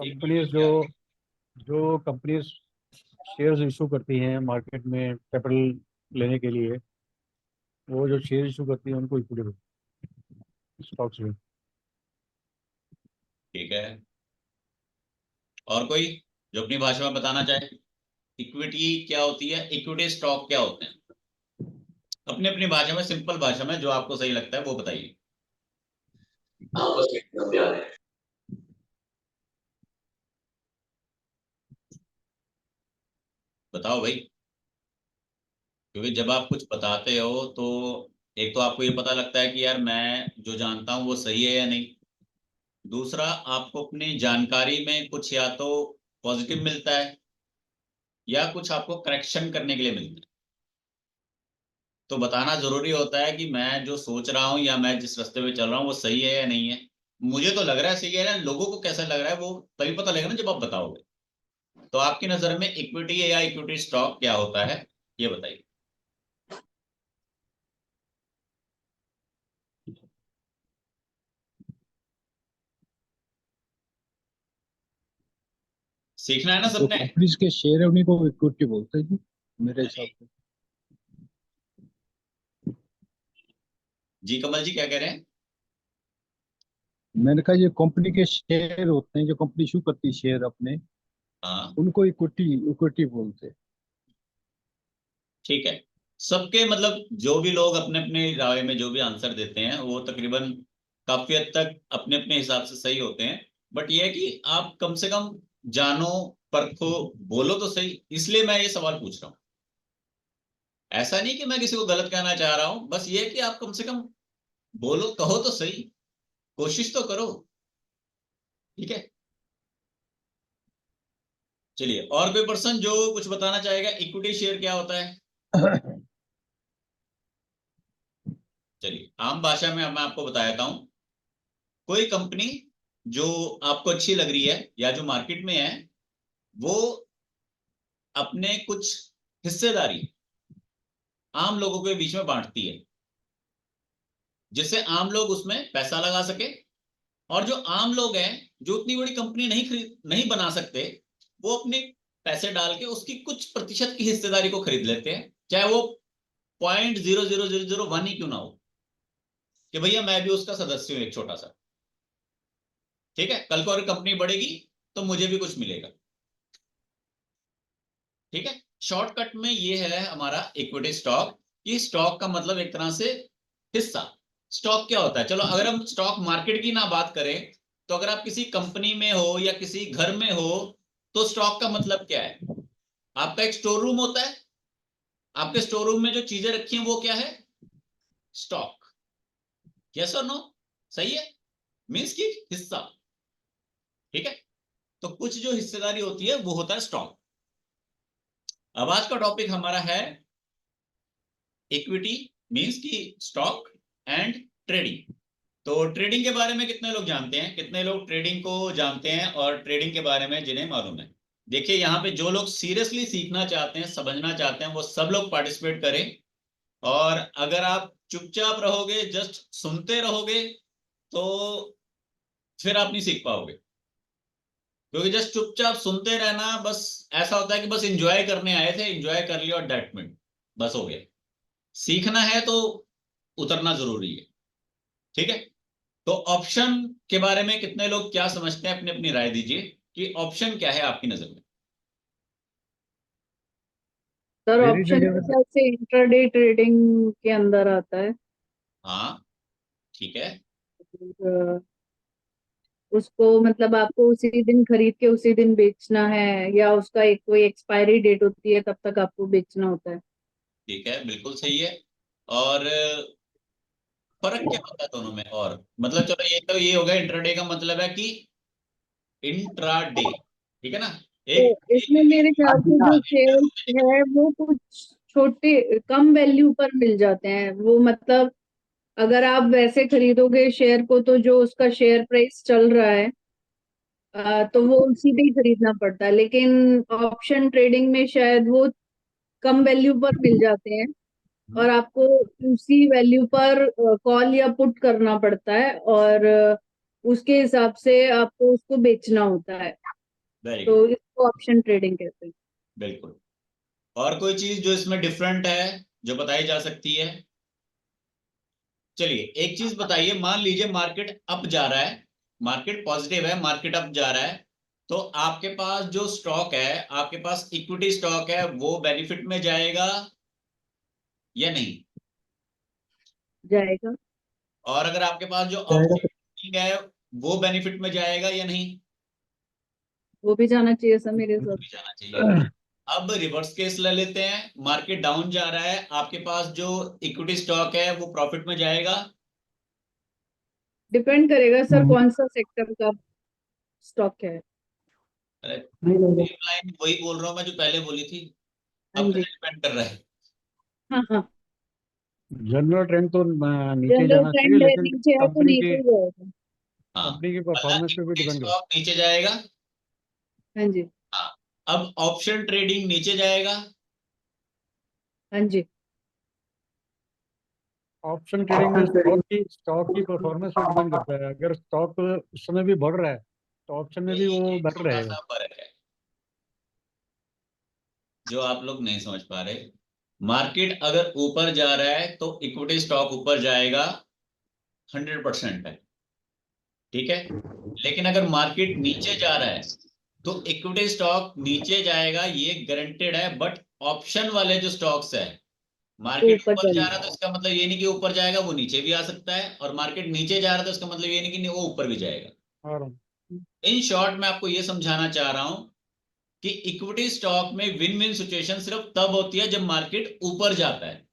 Companies जो क्या? जो कंपनीज शेयर्स इशू करती हैं मार्केट में कैपिटल लेने के लिए, वो जो शेयर इशू करती हैं उनको इक्विटी स्टॉक्स में। ठीक है। और कोई जो अपनी भाषा में बताना चाहे? इक्विटी क्या होती है, इक्विटी स्टॉक क्या होते हैं? अपनी अपनी भाषा में, सिंपल भाषा में, जो आपको सही लगता है वो बताइए। आपस में एकदम याद है। बताओ भाई। क्योंकि जब आप कुछ बताते हो तो एक तो आपको ये पता लगता है कि यार मैं जो जानता हूँ वो सही है या नहीं। दूसरा, आपको अपनी जानकारी में कुछ या तो पॉजिटिव मिलता है या कुछ आपको करेक्शन करने के लिए मिलता है। तो बताना जरूरी होता है कि मैं जो सोच रहा हूँ या मैं जिस रास्ते पे चल रहा हूँ वो सही है या नहीं है। मुझे तो लग रहा है सही है ना, लोगों को कैसा लग रहा है वो तभी पता लगेगा ना जब आप बताओगे। तो आपकी नजर में इक्विटी या इक्विटी स्टॉक क्या होता है, ये बताइए। सीखना है ना जो सबने। कंपनीज के शेयर है उन्हीं को इक्विटी बोलते हैं जी, मेरे हिसाब नहीं। से। जी कमल जी क्या कह रहे हैं? मैंने कहा ये कंपनी के शेयर होते हैं, जो कंपनी इशू करती है शेयर अपने, हाँ। उनको इक्विटी इक्विटी बोलते हैं। ठीक है। सबके मतलब जो भी लोग अपने अपने राय में जो भी आंसर देते हैं वो तकरीबन काफी हद तक अपने अपने हिसाब से सही होते हैं। बट ये है कि आप कम से कम जानो, परखो, बोलो तो सही, इसलिए मैं ये सवाल पूछ रहा हूँ। ऐसा नहीं कि मैं किसी को गलत कहना चाह रहा हूं, बस ये है कि आप कम से कम बोलो, कहो तो सही, कोशिश तो करो। ठीक है। चलिए, और कोई पर्सन जो कुछ बताना चाहेगा, इक्विटी शेयर क्या होता है? चलिए, आम भाषा में अब मैं आपको बता देता हूं। कोई कंपनी जो आपको अच्छी लग रही है या जो मार्केट में है, वो अपने कुछ हिस्सेदारी आम लोगों के बीच में बांटती है, जिससे आम लोग उसमें पैसा लगा सके। और जो आम लोग हैं, जो उतनी बड़ी कंपनी नहीं बना सकते, वो अपने पैसे डाल के उसकी कुछ प्रतिशत की हिस्सेदारी को खरीद लेते हैं, चाहे वो 0.00001 ही क्यों ना हो, कि भैया मैं भी उसका सदस्य हूं एक छोटा सा। ठीक है, कल को अगर कंपनी बढ़ेगी तो मुझे भी कुछ मिलेगा। ठीक है। शॉर्टकट में ये है हमारा इक्विटी स्टॉक। ये स्टॉक का मतलब एक तरह से हिस्सा। स्टॉक क्या होता है, चलो अगर हम स्टॉक मार्केट की ना बात करें, तो अगर आप किसी कंपनी में हो या किसी घर में हो, तो स्टॉक का मतलब क्या है? आपका एक स्टोर रूम होता है। आपके स्टोर रूम में जो चीजें रखी हैं वो क्या है? स्टॉक। यस और नो? सही है। मीन्स की हिस्सा। ठीक है। तो कुछ जो हिस्सेदारी होती है वो होता है स्टॉक। अब आज का टॉपिक हमारा है इक्विटी, मीन्स की स्टॉक एंड ट्रेडिंग। तो ट्रेडिंग के बारे में कितने लोग जानते हैं, कितने लोग ट्रेडिंग को जानते हैं और ट्रेडिंग के बारे में जिन्हें मालूम है? देखिए, यहाँ पे जो लोग सीरियसली सीखना चाहते हैं, समझना चाहते हैं, वो सब लोग पार्टिसिपेट करें। और अगर आप चुपचाप रहोगे, जस्ट सुनते रहोगे, तो फिर आप नहीं सीख पाओगे। क्योंकि जस्ट चुपचाप सुनते रहना, बस ऐसा होता है कि बस एंजॉय करने आए थे, एंजॉय कर लिया और डेट मिनट बस हो गया। सीखना है तो उतरना जरूरी है। ठीक है। तो ऑप्शन के बारे में कितने लोग क्या समझते हैं, अपनी अपनी राय दीजिए कि ऑप्शन क्या है आपकी नजर में। तो सर मेरी ऑप्शन नज़र के में हिसाब से इंट्राडे ट्रेडिंग के अंदर आता है। हाँ। ठीक है। अ, उसको मतलब आपको उसी दिन खरीद के उसी दिन बेचना है, या उसका एक कोई एक्सपायरी डेट होती है तब तक आपको बेचना होता है। ठीक है, बिल्कुल सही है। और फर्क क्या होता है दोनों में? और मतलब चलो, ये तो ये हो गया, इंट्राडे का मतलब है कि इंट्राडे। ठीक है ना? तो एक इसमें मेरे हाँ ख्याल जी, से हाँ। जो शेयर है वो कुछ छोटे कम वैल्यू पर मिल जाते हैं, वो मतलब अगर आप वैसे खरीदोगे शेयर को तो जो उसका शेयर प्राइस चल रहा है तो वो उसी पे ही खरीदना पड़ता है, लेकिन ऑप्शन ट्रेडिंग में शायद वो कम वैल्यू पर मिल जाते हैं और आपको उसी वैल्यू पर कॉल या पुट करना पड़ता है, और उसके हिसाब से आपको उसको बेचना होता है। वेरी तो गुड, इसको ऑप्शन ट्रेडिंग कहते हैं। बिल्कुल। और कोई चीज जो इसमें डिफरेंट है जो बताई जा सकती है? चलिए एक चीज बताइए, मान लीजिए मार्केट अप जा रहा है, मार्केट पॉजिटिव है, मार्केट अप जा रहा है, तो आपके पास जो स्टॉक है, आपके पास इक्विटी स्टॉक है, वो बेनिफिट में जाएगा या नहीं? जाएगा। और अगर आपके पास जो जाएगा। ऑप्शन है वो बेनिफिट में जाएगा या नहीं? वो भी जाना चाहिए सर मेरे वो साथ। भी जाना चाहिए। अब रिवर्स केस ले लेते हैं, मार्केट डाउन जा रहा है, आपके पास जो इक्विटी स्टॉक है वो प्रॉफिट में जाएगा? डिपेंड करेगा सर कौन सा सेक्टर का स्टॉक है। अरे नहीं जाएगा। सेम लाइन वही बोल रहा हूँ मैं जो पहले बोली थी, हाँ अब जी। डिपेंड कर रहा है। हाँ हाँ। जनरल ट्रेंड तो नीचे जनरल जाना चाहिए, ट्रेंड है, लेकिन नीचे है तो कंपनी की नीचे ही जाएगा। हाँ, कंपनी की मतलब परफॉर्मेंस पे भी इक्विटी डिपेंड करता स्टॉक नीचे जाएगा। हाँ जी। हाँ, अब ऑप्शन ट्रेडिंग नीचे जाएगा। हाँ जी। है। ऑप्शन ट्रेडिंग में स्टॉक की परफॉर्मेंस पे डिपेंड करता है। अगर स्टॉक उस समय भी बढ़ रहा है तो ऑप्शन में भी यही वो एक बेटर छोटा रहेगा। सा फर्क है जो आप लोग नहीं समझ पा रहे। मार्केट अगर ऊपर जा रहा है तो इक्विटी स्टॉक ऊपर जाएगा, 100% है, ठीक है। लेकिन अगर मार्केट नीचे जा रहा है तो इक्विटी स्टॉक नीचे जाएगा, ये गारंटेड है। बट ऑप्शन वाले जो स्टॉक्स है, वो मार्केट ऊपर ऊपर जा रहा है चलेगा। तो इसका मतलब ये नहीं कि ऊपर जाएगा, वो नीचे भी आ सकता है, और मार्केट नीचे जा रहा है तो इसका मतलब ये नहीं कि वो ऊपर भी जाएगा। और इन शॉर्ट मैं आपको ये समझाना चाह रहा हूं कि इक्विटी स्टॉक में विन विन सिचुएशन सिर्फ तब होती है जब मार्केट ऊपर जाता है।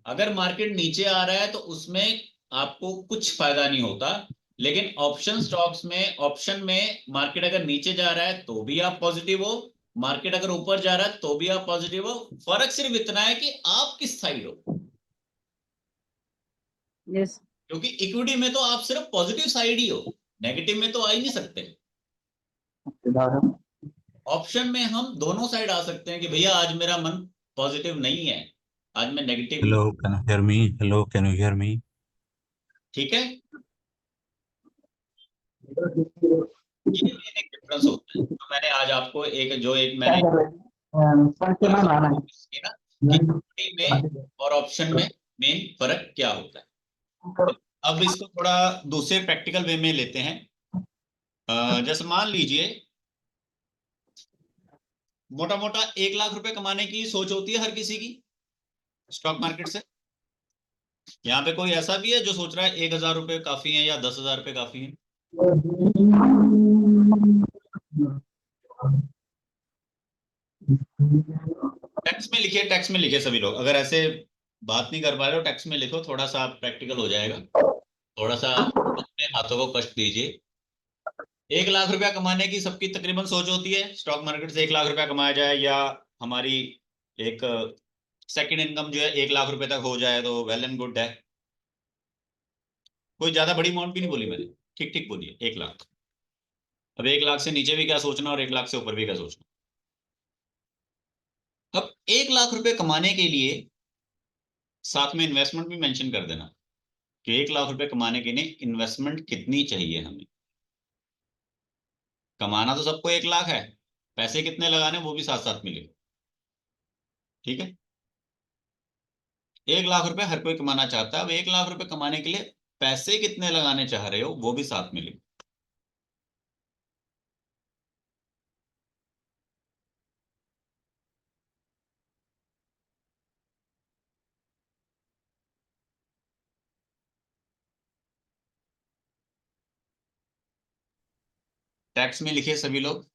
अगर मार्केट नीचे आ रहा है तो उसमें आपको कुछ फायदा नहीं होता। लेकिन ऑप्शन स्टॉक्स में, ऑप्शन में मार्केट अगर नीचे जा रहा है तो भी आप पॉजिटिव हो, मार्केट अगर ऊपर जा रहा है तो भी आप पॉजिटिव हो। फर्क सिर्फ इतना है कि आप किस साइड हो। यस। क्योंकि इक्विटी में तो आप सिर्फ पॉजिटिव साइड ही हो, नेगेटिव में तो आ ही नहीं सकते। उदाहरण। ऑप्शन में हम दोनों साइड आ सकते हैं कि भैया आज मेरा मन पॉजिटिव नहीं है, आज मैं नेगेटिव हूं, Hello, can you hear me? Hello, can you hear me? ठीक है। ये मेन एक डिफरेंस होता है जो मैंने आज आपको एक क्या मैंने कर रहे हैं? सर के नाम आना की ना कि इक्विटी में और ऑप्शन में मेन फर्क क्या होता है। है। अब इसको थोड़ा दूसरे प्रैक्टिकल वे में लेते हैं। जैसे मान लीजिए मोटा मोटा 1 लाख रुपए कमाने की सोच होती है हर किसी की स्टॉक मार्केट से। यहाँ पे कोई ऐसा भी है जो सोच रहा है 1,000 रुपए काफी है या 10,000 रुपए काफी है? टेक्स्ट में लिखिए, टेक्स्ट में लिखिए सभी लोग। अगर ऐसे बात नहीं कर पा रहे हो टेक्स्ट में लिखो, थोड़ा सा प्रैक्टिकल हो जाएगा। थोड़ा सा अपने हाथों को कष्ट दीजिए। 1 लाख रुपया कमाने की सबकी तकरीबन सोच होती है, स्टॉक मार्केट से 1 लाख रुपया कमाया जाए, या हमारी एक सेकंड इनकम जो है 1 लाख रुपए तक हो जाए तो वेल एंड गुड है। कोई ज्यादा बड़ी अमाउंट भी नहीं बोली मैंने, ठीक ठीक बोलिए 1 लाख। अब 1 लाख से नीचे भी क्या सोचना और 1 लाख से ऊपर भी क्या सोचना। अब 1 लाख रुपए कमाने के लिए साथ में इन्वेस्टमेंट भी मेंशन कर देना कि 1 लाख रुपए कमाने के लिए इन्वेस्टमेंट कितनी चाहिए हमें। कमाना तो सबको 1 लाख है, पैसे कितने लगाने वो भी साथ साथ मिले, ठीक है। 1 लाख रुपए हर कोई कमाना चाहता है, अब 1 लाख रुपए कमाने के लिए पैसे कितने लगाने चाह रहे हो वो भी साथ मिले। टैक्स में लिखे सभी लोग,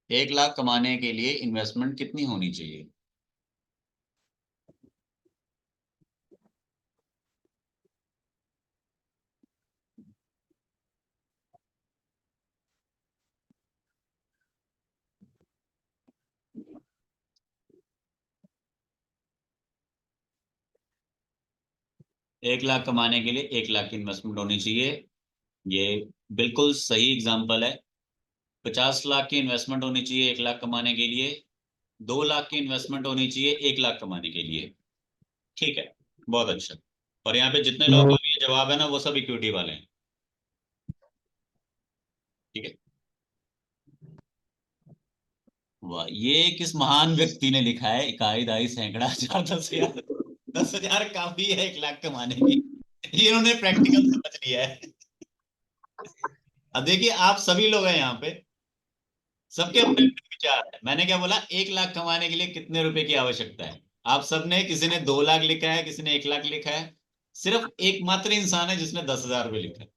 1 लाख कमाने के लिए इन्वेस्टमेंट कितनी होनी चाहिए? एक लाख कमाने के लिए 1 लाख की इन्वेस्टमेंट होनी चाहिए, ये बिल्कुल सही एग्जाम्पल है। 50 लाख की इन्वेस्टमेंट होनी चाहिए 1 लाख कमाने के लिए, 2 लाख की इन्वेस्टमेंट होनी चाहिए 1 लाख कमाने के लिए, ठीक है। बहुत अच्छा। और यहाँ पे जितने लोगों का भी ये जवाब है ना वो सब इक्विटी वाले हैं। ठीक है। वाह, ये किस महान व्यक्ति ने लिखा है, इकाई दाई सैकड़ा हजार 10,000, 10,000 काफी है 1 लाख कमाने की। ये इन्होंने प्रैक्टिकल समझ लिया है। अब देखिए आप सभी लोग हैं यहाँ पे, सबके अपने अपने विचार है। मैंने क्या बोला, 1 लाख कमाने के लिए कितने रुपए की आवश्यकता है। आप सबने, किसी ने 2 लाख लिखा है, किसी ने 1 लाख लिखा है। सिर्फ एकमात्र इंसान है जिसने 10,000 रुपये लिखा है,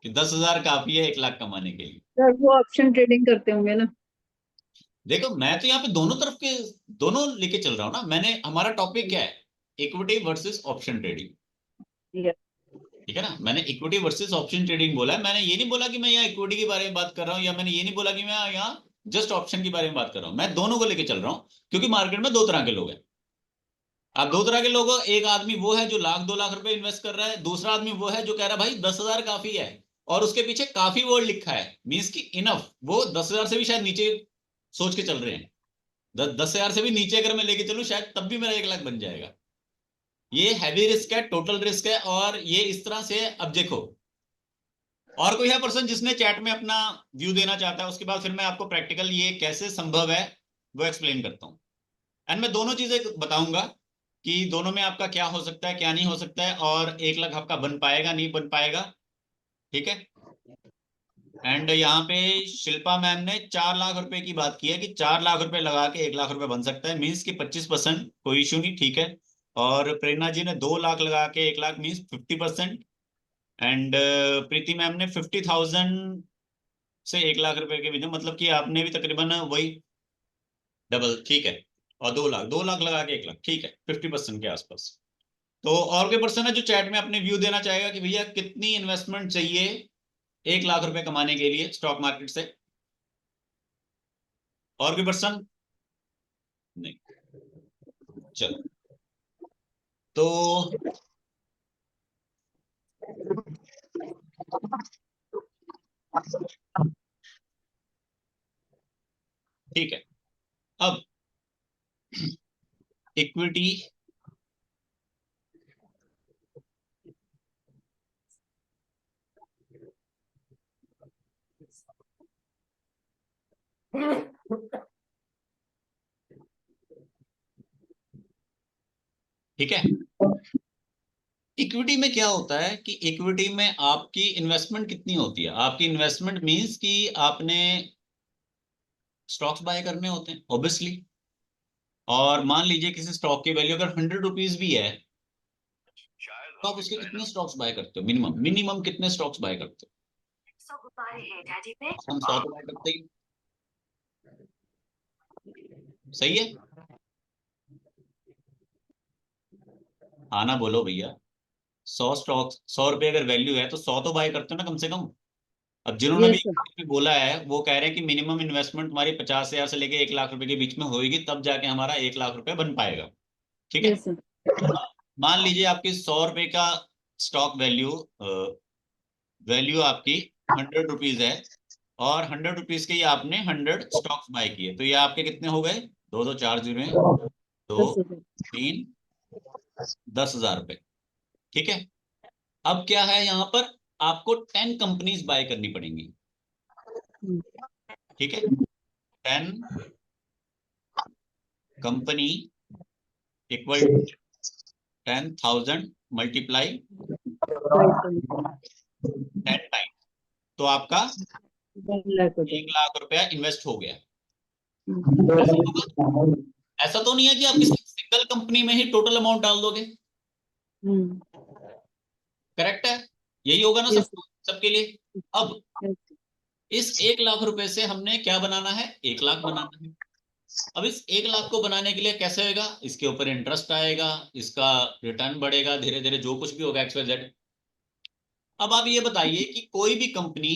कि 10,000 काफी है 1 लाख कमाने के लिए। सर वो ऑप्शन ट्रेडिंग करते होंगे ना। देखो मैं तो यहाँ पे दोनों तरफ के दोनों लेके चल रहा हूँ ना। मैंने, हमारा टॉपिक क्या है, equity versus option trading, Yes. ठीक है ना। मैंने इक्विटी वर्सेस ऑप्शन ट्रेडिंग बोला है। मैंने ये नहीं बोला कि मैं यहाँ इक्विटी के बारे में बात कर रहा हूँ, या मैंने ये नहीं बोला कि मैं यहाँ जस्ट ऑप्शन के बारे में बात कर रहा हूँ। मैं दोनों को लेके चल रहा हूँ, क्योंकि मार्केट में दो तरह के लोग हैं। आप दो तरह के लोग हो, एक आदमी वो है जो 1,00,000-2,00,000 रुपए इन्वेस्ट कर रहा है, दूसरा आदमी वो है जो कह रहा है भाई 10,000 काफी है, और उसके पीछे काफी वर्ड लिखा है, मीन्स की इनफ। वो 10,000 से भी शायद नीचे सोच के चल रहे हैं। 10,000 से भी नीचे अगर मैं लेके चलूं शायद तब भी मेरा 1 लाख बन जाएगा। ये हैवी रिस्क है, टोटल रिस्क है। और ये इस तरह से, अब देखो, और कोई है पर्सन जिसने चैट में अपना व्यू देना चाहता है, उसके बाद फिर मैं आपको प्रैक्टिकल ये कैसे संभव है वो एक्सप्लेन करता हूँ। एंड मैं दोनों चीजें बताऊंगा कि दोनों में आपका क्या हो सकता है, क्या नहीं हो सकता है, और 1 लाख आपका बन पाएगा नहीं बन पाएगा, ठीक है। एंड यहाँ पे शिल्पा मैम ने 4 लाख रुपए की बात की है कि 4 लाख रुपए लगा के 1 लाख रुपए बन सकता है, मीन्स की 25%, कोई इशू नहीं, ठीक है। और प्रेरणा जी ने 2 लाख लगा के 1 lakh, means 50%। And Preeti ma'am ने 50,000 से 1 लाख रुपए के बीच में, मतलब कि आपने भी तकरीबन वही डबल, ठीक है। और 2 लाख लगा के 1 लाख, ठीक है, 50% के आसपास। तो और कोई पर्सन है जो चैट में अपने व्यू देना चाहेगा कि भैया कितनी इन्वेस्टमेंट चाहिए 1 लाख रुपए कमाने के लिए स्टॉक मार्केट से? और कोई पर्सन? नहीं, चलो। तो ठीक है, अब इक्विटी ठीक है। इक्विटी में क्या होता है कि इक्विटी में आपकी इन्वेस्टमेंट कितनी होती है। आपकी इन्वेस्टमेंट मींस कि आपने स्टॉक्स बाय करने होते हैं ऑब्वियसली। और मान लीजिए किसी स्टॉक की वैल्यू अगर 100 रुपीज भी है, तो आप उसके कितने स्टॉक्स बाय करते हो? मिनिमम मिनिमम कितने स्टॉक्स बाय करते हो? हम 100 तो बाय करते ही, सही है। हाँ ना, बोलो भैया। 100 स्टॉक्स, 100 रुपए अगर वैल्यू है तो 100 तो बाय करते हो ना कम से कम। अब जिन्होंने Yes, sir. भी बोला है वो कह रहे हैं कि मिनिमम इन्वेस्टमेंट हमारी 50,000 से लेके 1 लाख रुपए के बीच में होगी, तब जाके हमारा 1 लाख रुपए बन पाएगा, ठीक है। Yes, sir. मान लीजिए आपकी 100 रुपए का स्टॉक वैल्यू, वैल्यू आपकी 100 रुपीज है, और 100 रुपीज के ही आपने 100 स्टॉक्स बाय किए, तो ये आपके कितने हो गए? दो दो चार जीरो, दो 10 रुपए। 3, 10,000 रुपए, ठीक है। अब क्या है यहाँ पर, आपको 10 कंपनीज बाय करनी पड़ेंगी, हम्म, ठीक है। 10 company equal 10,000 multiply right, 10 time, तो आपका 1 लाख हो 1 लाख रुपया इन्वेस्ट हो गया। जाएगा। ऐसा होगा? ऐसा तो नहीं है कि आप किसी सिंगल कंपनी में ही टोटल अमाउंट डाल दोगे, हम्म, करेक्ट है? यही होगा ना Yes, सब सबके लिए। अब yes. इस 1 लाख रुपए से हमने क्या बनाना है? 1 लाख बनाना है। अब इस 1 लाख को बनाने के लिए कैसे होगा? इसके ऊपर इंटरेस्ट आएगा, इसका रिटर्न बढ़ेगा धीरे धीरे, जो कुछ भी होगा XYZ। अब आप ये बताइए कि कोई भी कंपनी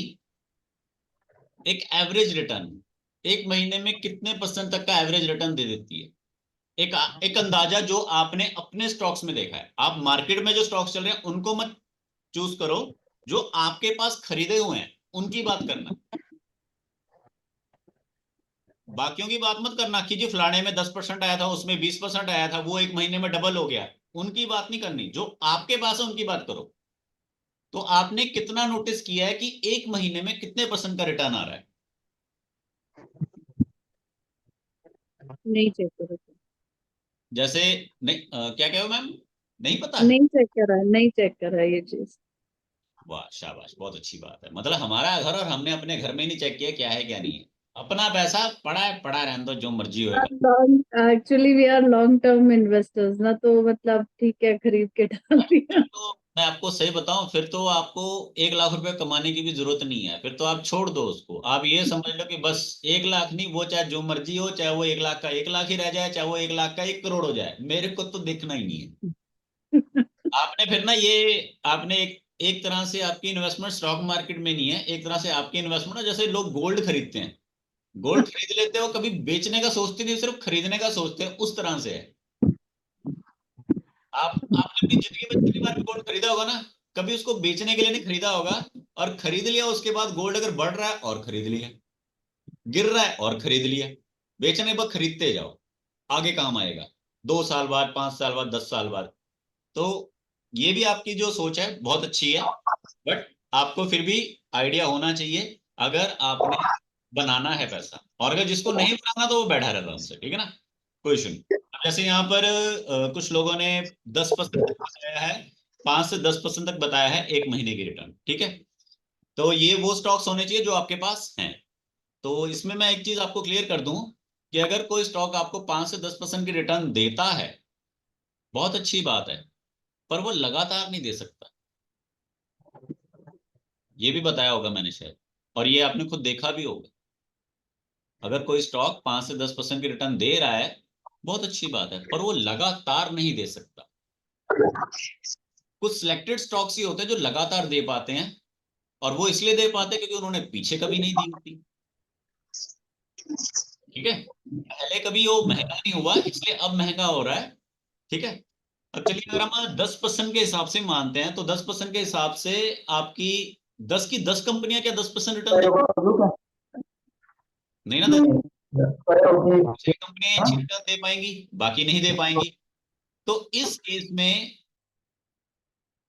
एक एवरेज रिटर्न एक महीने में कितने % तक का एवरेज रिटर्न दे देती है? एक अंदाजा जो आपने अपने स्टॉक्स में देखा है। आप मार्केट में जो स्टॉक्स चल रहे हैं उनको मत चूज करो, जो आपके पास खरीदे हुए हैं उनकी बात करना, बाकियों की बात मत करना कि जी फलाने में 10% आया था, उसमें 20% आया था, वो एक महीने में डबल हो गया। उनकी बात नहीं करनी, जो आपके पास है उनकी बात करो। तो आपने कितना नोटिस किया है कि एक महीने में कितने % का रिटर्न आ रहा है? नहीं चेक कर रहा, जैसे नहीं क्या कहो मैम, नहीं पता है? नहीं चेक कर रहा, नहीं चेक कर रहा ये चीज। वाह शाबाश, बहुत अच्छी बात है। मतलब हमारा घर और हमने अपने घर में ही नहीं चेक किया क्या है क्या नहीं है। अपना पैसा पड़ा है, पड़ा रहने दो, जो मर्जी होएगा। Actually we are long term investors ना, तो मतलब ठीक है, खरीद के डाल फिर दिया। तो मैं आपको सही बताऊं, फिर तो आपको 1 लाख रुपए कमाने की भी जरूरत नहीं है। फिर तो आप छोड़ दो उसको, आप ये समझ लो कि बस 1 लाख नहीं, वो चाहे जो मर्जी हो, चाहे वो 1 लाख का 1 लाख ही रह जाए, चाहे वो 1 लाख का 1 करोड़ हो जाए, मेरे को तो देखना ही नहीं है। आपने फिर ना ये, आपने एक एक तरह से आपकी इन्वेस्टमेंट स्टॉक मार्केट में नहीं है, एक तरह से आपकी इन्वेस्टमेंट ना, जैसे लोग गोल्ड खरीदते हैं, गोल्ड खरीद लेते हो, कभी बेचने का सोचते नहीं, सिर्फ खरीदने का सोचते हैं, उस तरह से है। आपने अपनी जिंदगी में जितनी बार भी गोल्ड खरीदा होगा ना, कभी उसको बेचने के लिए नहीं खरीदा होगा। और खरीद लिया, उसके बाद गोल्ड अगर बढ़ रहा है और खरीद लिया, गिर रहा है और खरीद लिया। बेचने पर खरीदते जाओ, आगे काम आएगा, 2 साल बाद, 5 साल बाद, 10 साल बाद। तो ये भी आपकी जो सोच है बहुत अच्छी है, बट आपको फिर भी आइडिया होना चाहिए अगर आपने बनाना है पैसा। और अगर जिसको नहीं बनाना तो वो बैठा रहता है उनसे, ठीक है ना, कोई इशू नहीं। अब जैसे यहाँ पर कुछ लोगों ने 10% तक बताया है, 5 से 10% तक बताया है एक महीने की रिटर्न, ठीक है। तो ये वो स्टॉक्स होने चाहिए जो आपके पास हैं। तो इसमें मैं एक चीज आपको क्लियर कर दूं कि अगर कोई स्टॉक आपको 5 से 10% की रिटर्न देता है, बहुत अच्छी बात है, पर वो लगातार नहीं दे सकता। ये भी बताया होगा मैंने शायद, और ये आपने खुद देखा भी होगा। अगर कोई स्टॉक 5 से 10% की रिटर्न दे रहा है, बहुत अच्छी बात है, पर वो लगातार नहीं दे सकता। कुछ सिलेक्टेड स्टॉक्स ही होते हैं जो लगातार दे पाते हैं, और वो इसलिए दे पाते हैं क्योंकि उन्होंने पीछे कभी नहीं दी होती, ठीक है। पहले कभी वो महंगा नहीं हुआ, इसलिए अब महंगा हो रहा है, ठीक है। अब चलिए, अगर हम 10% के हिसाब से मानते हैं, तो 10% के हिसाब से आपकी 10 की 10 कंपनियां क्या 10% रिटर्न देंगी? नहीं ना, कुछ एक कंपनियां अच्छी रिटर्न दे पाएंगी, बाकी नहीं दे पाएंगी। तो इस केस में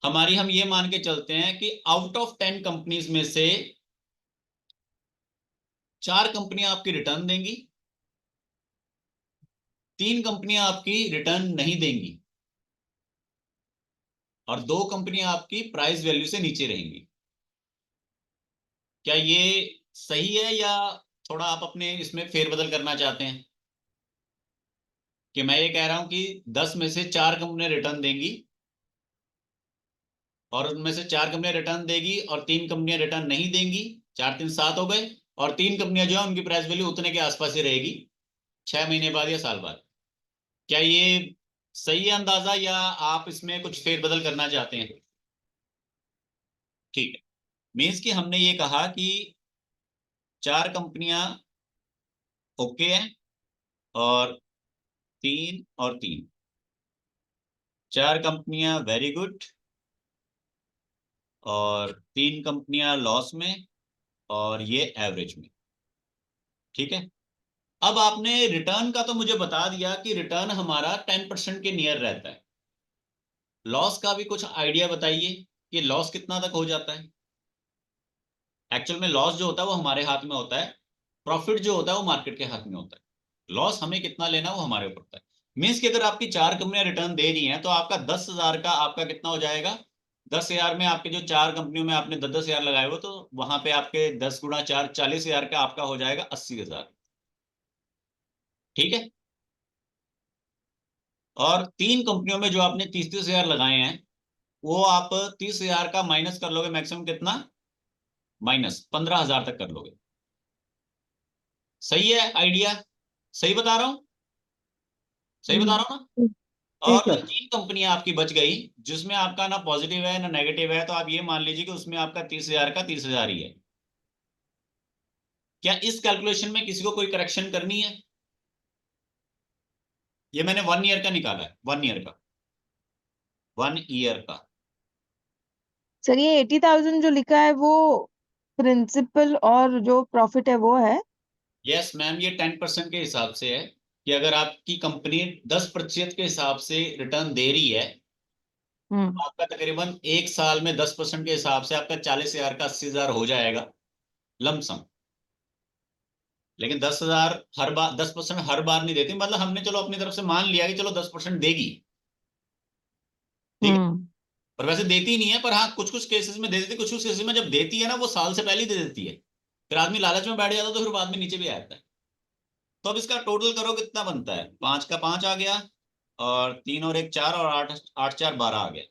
हमारी, हम ये मान के चलते हैं कि आउट ऑफ 10 कंपनीज में से 4 कंपनियां आपकी रिटर्न देंगी, 3 कंपनियां आपकी रिटर्न नहीं देंगी, और 2 कंपनियां आपकी प्राइस वैल्यू से नीचे रहेंगी। क्या ये सही है, या थोड़ा आप अपने इसमें फेरबदल करना चाहते हैं? कि मैं ये कह रहा हूं कि 10 में से 4 कंपनियां रिटर्न देंगी, और उनमें से 4 कंपनियां रिटर्न देगी और 3 कंपनियां रिटर्न नहीं देंगी, 4 3 7 हो गए, और 3 कंपनियां जो है उनकी प्राइस वैल्यू उतने के आसपास ही रहेगी 6 महीने बाद या साल बाद। क्या ये सही है अंदाजा, या आप इसमें कुछ फेरबदल करना चाहते हैं? ठीक है, मीन्स कि हमने ये कहा कि 4 कंपनियां ओके है, और 3 और 3, 4 कंपनियां वेरी गुड, और 3 कंपनियां लॉस में, और ये एवरेज में, ठीक है। अब आपने रिटर्न का तो मुझे बता दिया कि रिटर्न हमारा 10% के नियर रहता है। लॉस का भी कुछ आइडिया बताइए कि लॉस कितना तक हो जाता है। एक्चुअल में लॉस जो होता है वो हमारे हाथ में होता है, प्रॉफिट जो होता है वो मार्केट के हाथ में होता है। लॉस हमें कितना लेना वो हमारे ऊपर होता है। मीन्स कि अगर आपकी 4 कंपनियां रिटर्न दे रही हैं, तो आपका 10,000 का आपका कितना हो जाएगा? 10,000 में आपके जो 4 कंपनियों में आपने 10,000 लगाए हुए, तो वहां पे आपके 10 × 4 40,000 का आपका हो जाएगा 80,000, ठीक है। और 3 कंपनियों में जो आपने 30-30 हजार लगाए हैं, वो आप 30,000 का माइनस कर लोगे, मैक्सिमम कितना? माइनस 15,000 तक कर लोगे। सही है आइडिया? सही बता रहा हूँ? सही बता रहा हूँ ना? और ठीक है। 3 कंपनियां आपकी बच गई, जिसमें आपका ना पॉजिटिव है ना नेगेटिव है, तो आप ये मान लीजिए कि उसमें आपका 30,000 का 30,000 ही है। क्या इस कैलकुलेशन में किसी को कोई करेक्शन करनी है? ये मैंने 1 ईयर का निकाला है, 1 ईयर का, 1 ईयर का। सर ये 80,000 जो लिखा है वो प्रिंसिपल और जो प्रॉफिट है वो है? यस मैम, ये 10% के हिसाब से है, कि अगर आपकी कंपनी 10% के हिसाब से रिटर्न दे रही है, आपका तकरीबन एक साल में 10% के हिसाब से आपका 40,000 का 80,000 हो जाएगा लमसम। लेकिन 10,000 हर बार 10% हर बार नहीं देती, मतलब हमने चलो अपनी तरफ से मान लिया कि चलो 10% देगी, ठीक है। पर वैसे देती नहीं है, पर हाँ कुछ कुछ केसेस में दे देती, कुछ कुछ केसेस में जब देती है ना वो साल से पहले ही दे देती है, फिर आदमी लालच में बैठ जाता है तो फिर बाद में नीचे भी आ जाता है। तो अब इसका टोटल करो कितना बनता है, 5 का 5 आ गया, और 3 और 1 4, और 8 8 4 12 आ गया।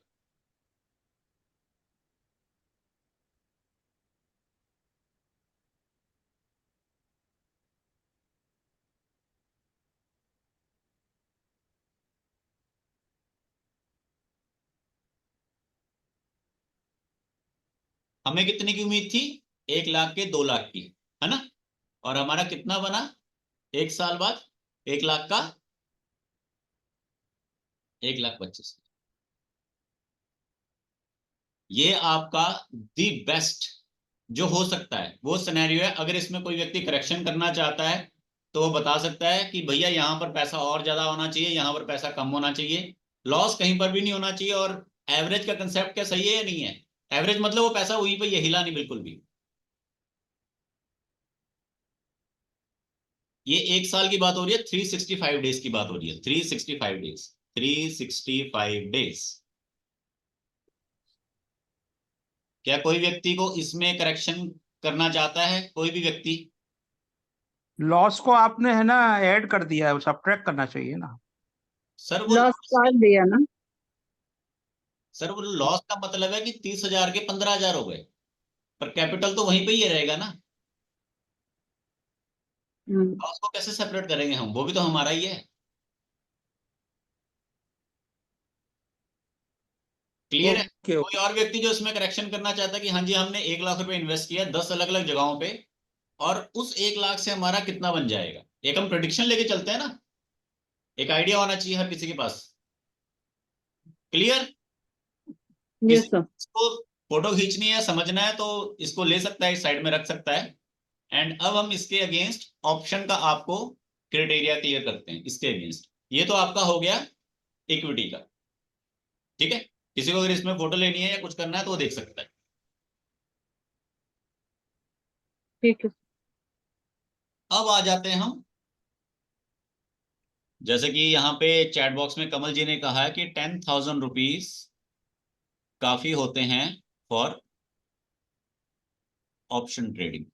हमें कितने की उम्मीद थी, 1 लाख के 2 लाख की, है ना। और हमारा कितना बना एक साल बाद, 1 लाख का 1,25,000। ये आपका दी बेस्ट जो हो सकता है वो सिनेरियो है। अगर इसमें कोई व्यक्ति करेक्शन करना चाहता है तो वो बता सकता है कि भैया यहाँ पर पैसा और ज्यादा होना चाहिए, यहाँ पर पैसा कम होना चाहिए, लॉस कहीं पर भी नहीं होना चाहिए। और एवरेज का कंसेप्ट क्या सही है या नहीं है, एवरेज मतलब वो पैसा वहीं पर ये हिला नहीं बिल्कुल भी। ये एक साल की बात हो रही है, 365 डेज की बात हो रही है, 365 डेज, 365 डेज। क्या कोई व्यक्ति को इसमें करेक्शन करना चाहता है, कोई भी व्यक्ति? लॉस को आपने है ना ऐड कर दिया है, सब्ट्रैक्ट करना चाहिए ना। सर वो लॉस काट दिया ना। सर वो लॉस का मतलब है कि 30,000 के 15,000 हो गए, पर कैपिटल तो वहीं पे ही रहेगा ना। लॉस को कैसे सेपरेट करेंगे हम, वो भी तो हमारा ही है। क्लियर है? ओके कोई और व्यक्ति जो इसमें करेक्शन करना चाहता है कि हाँ जी हमने 1 लाख रुपए इन्वेस्ट किया 10 अलग अलग जगहों पे, और उस 1 लाख से हमारा कितना बन जाएगा, एक हम प्रोडिक्शन लेके चलते हैं ना, एक आइडिया होना चाहिए हर किसी के पास। क्लियर? यस किसी सर। को फोटो खींचनी है, समझना है, तो इसको ले सकता है, इस साइड में रख सकता है। एंड अब हम इसके अगेंस्ट ऑप्शन का आपको क्राइटेरिया क्लियर करते हैं। इसके अगेंस्ट ये तो आपका हो गया इक्विटी का, ठीक है। किसी को अगर इसमें फोटो लेनी है या कुछ करना है तो वो देख सकता है। ठीक है। अब आ जाते हैं हम, जैसे कि यहाँ पे चैट बॉक्स में कमल जी ने कहा है कि 10,000 रुपीज काफी होते हैं फॉर ऑप्शन ट्रेडिंग।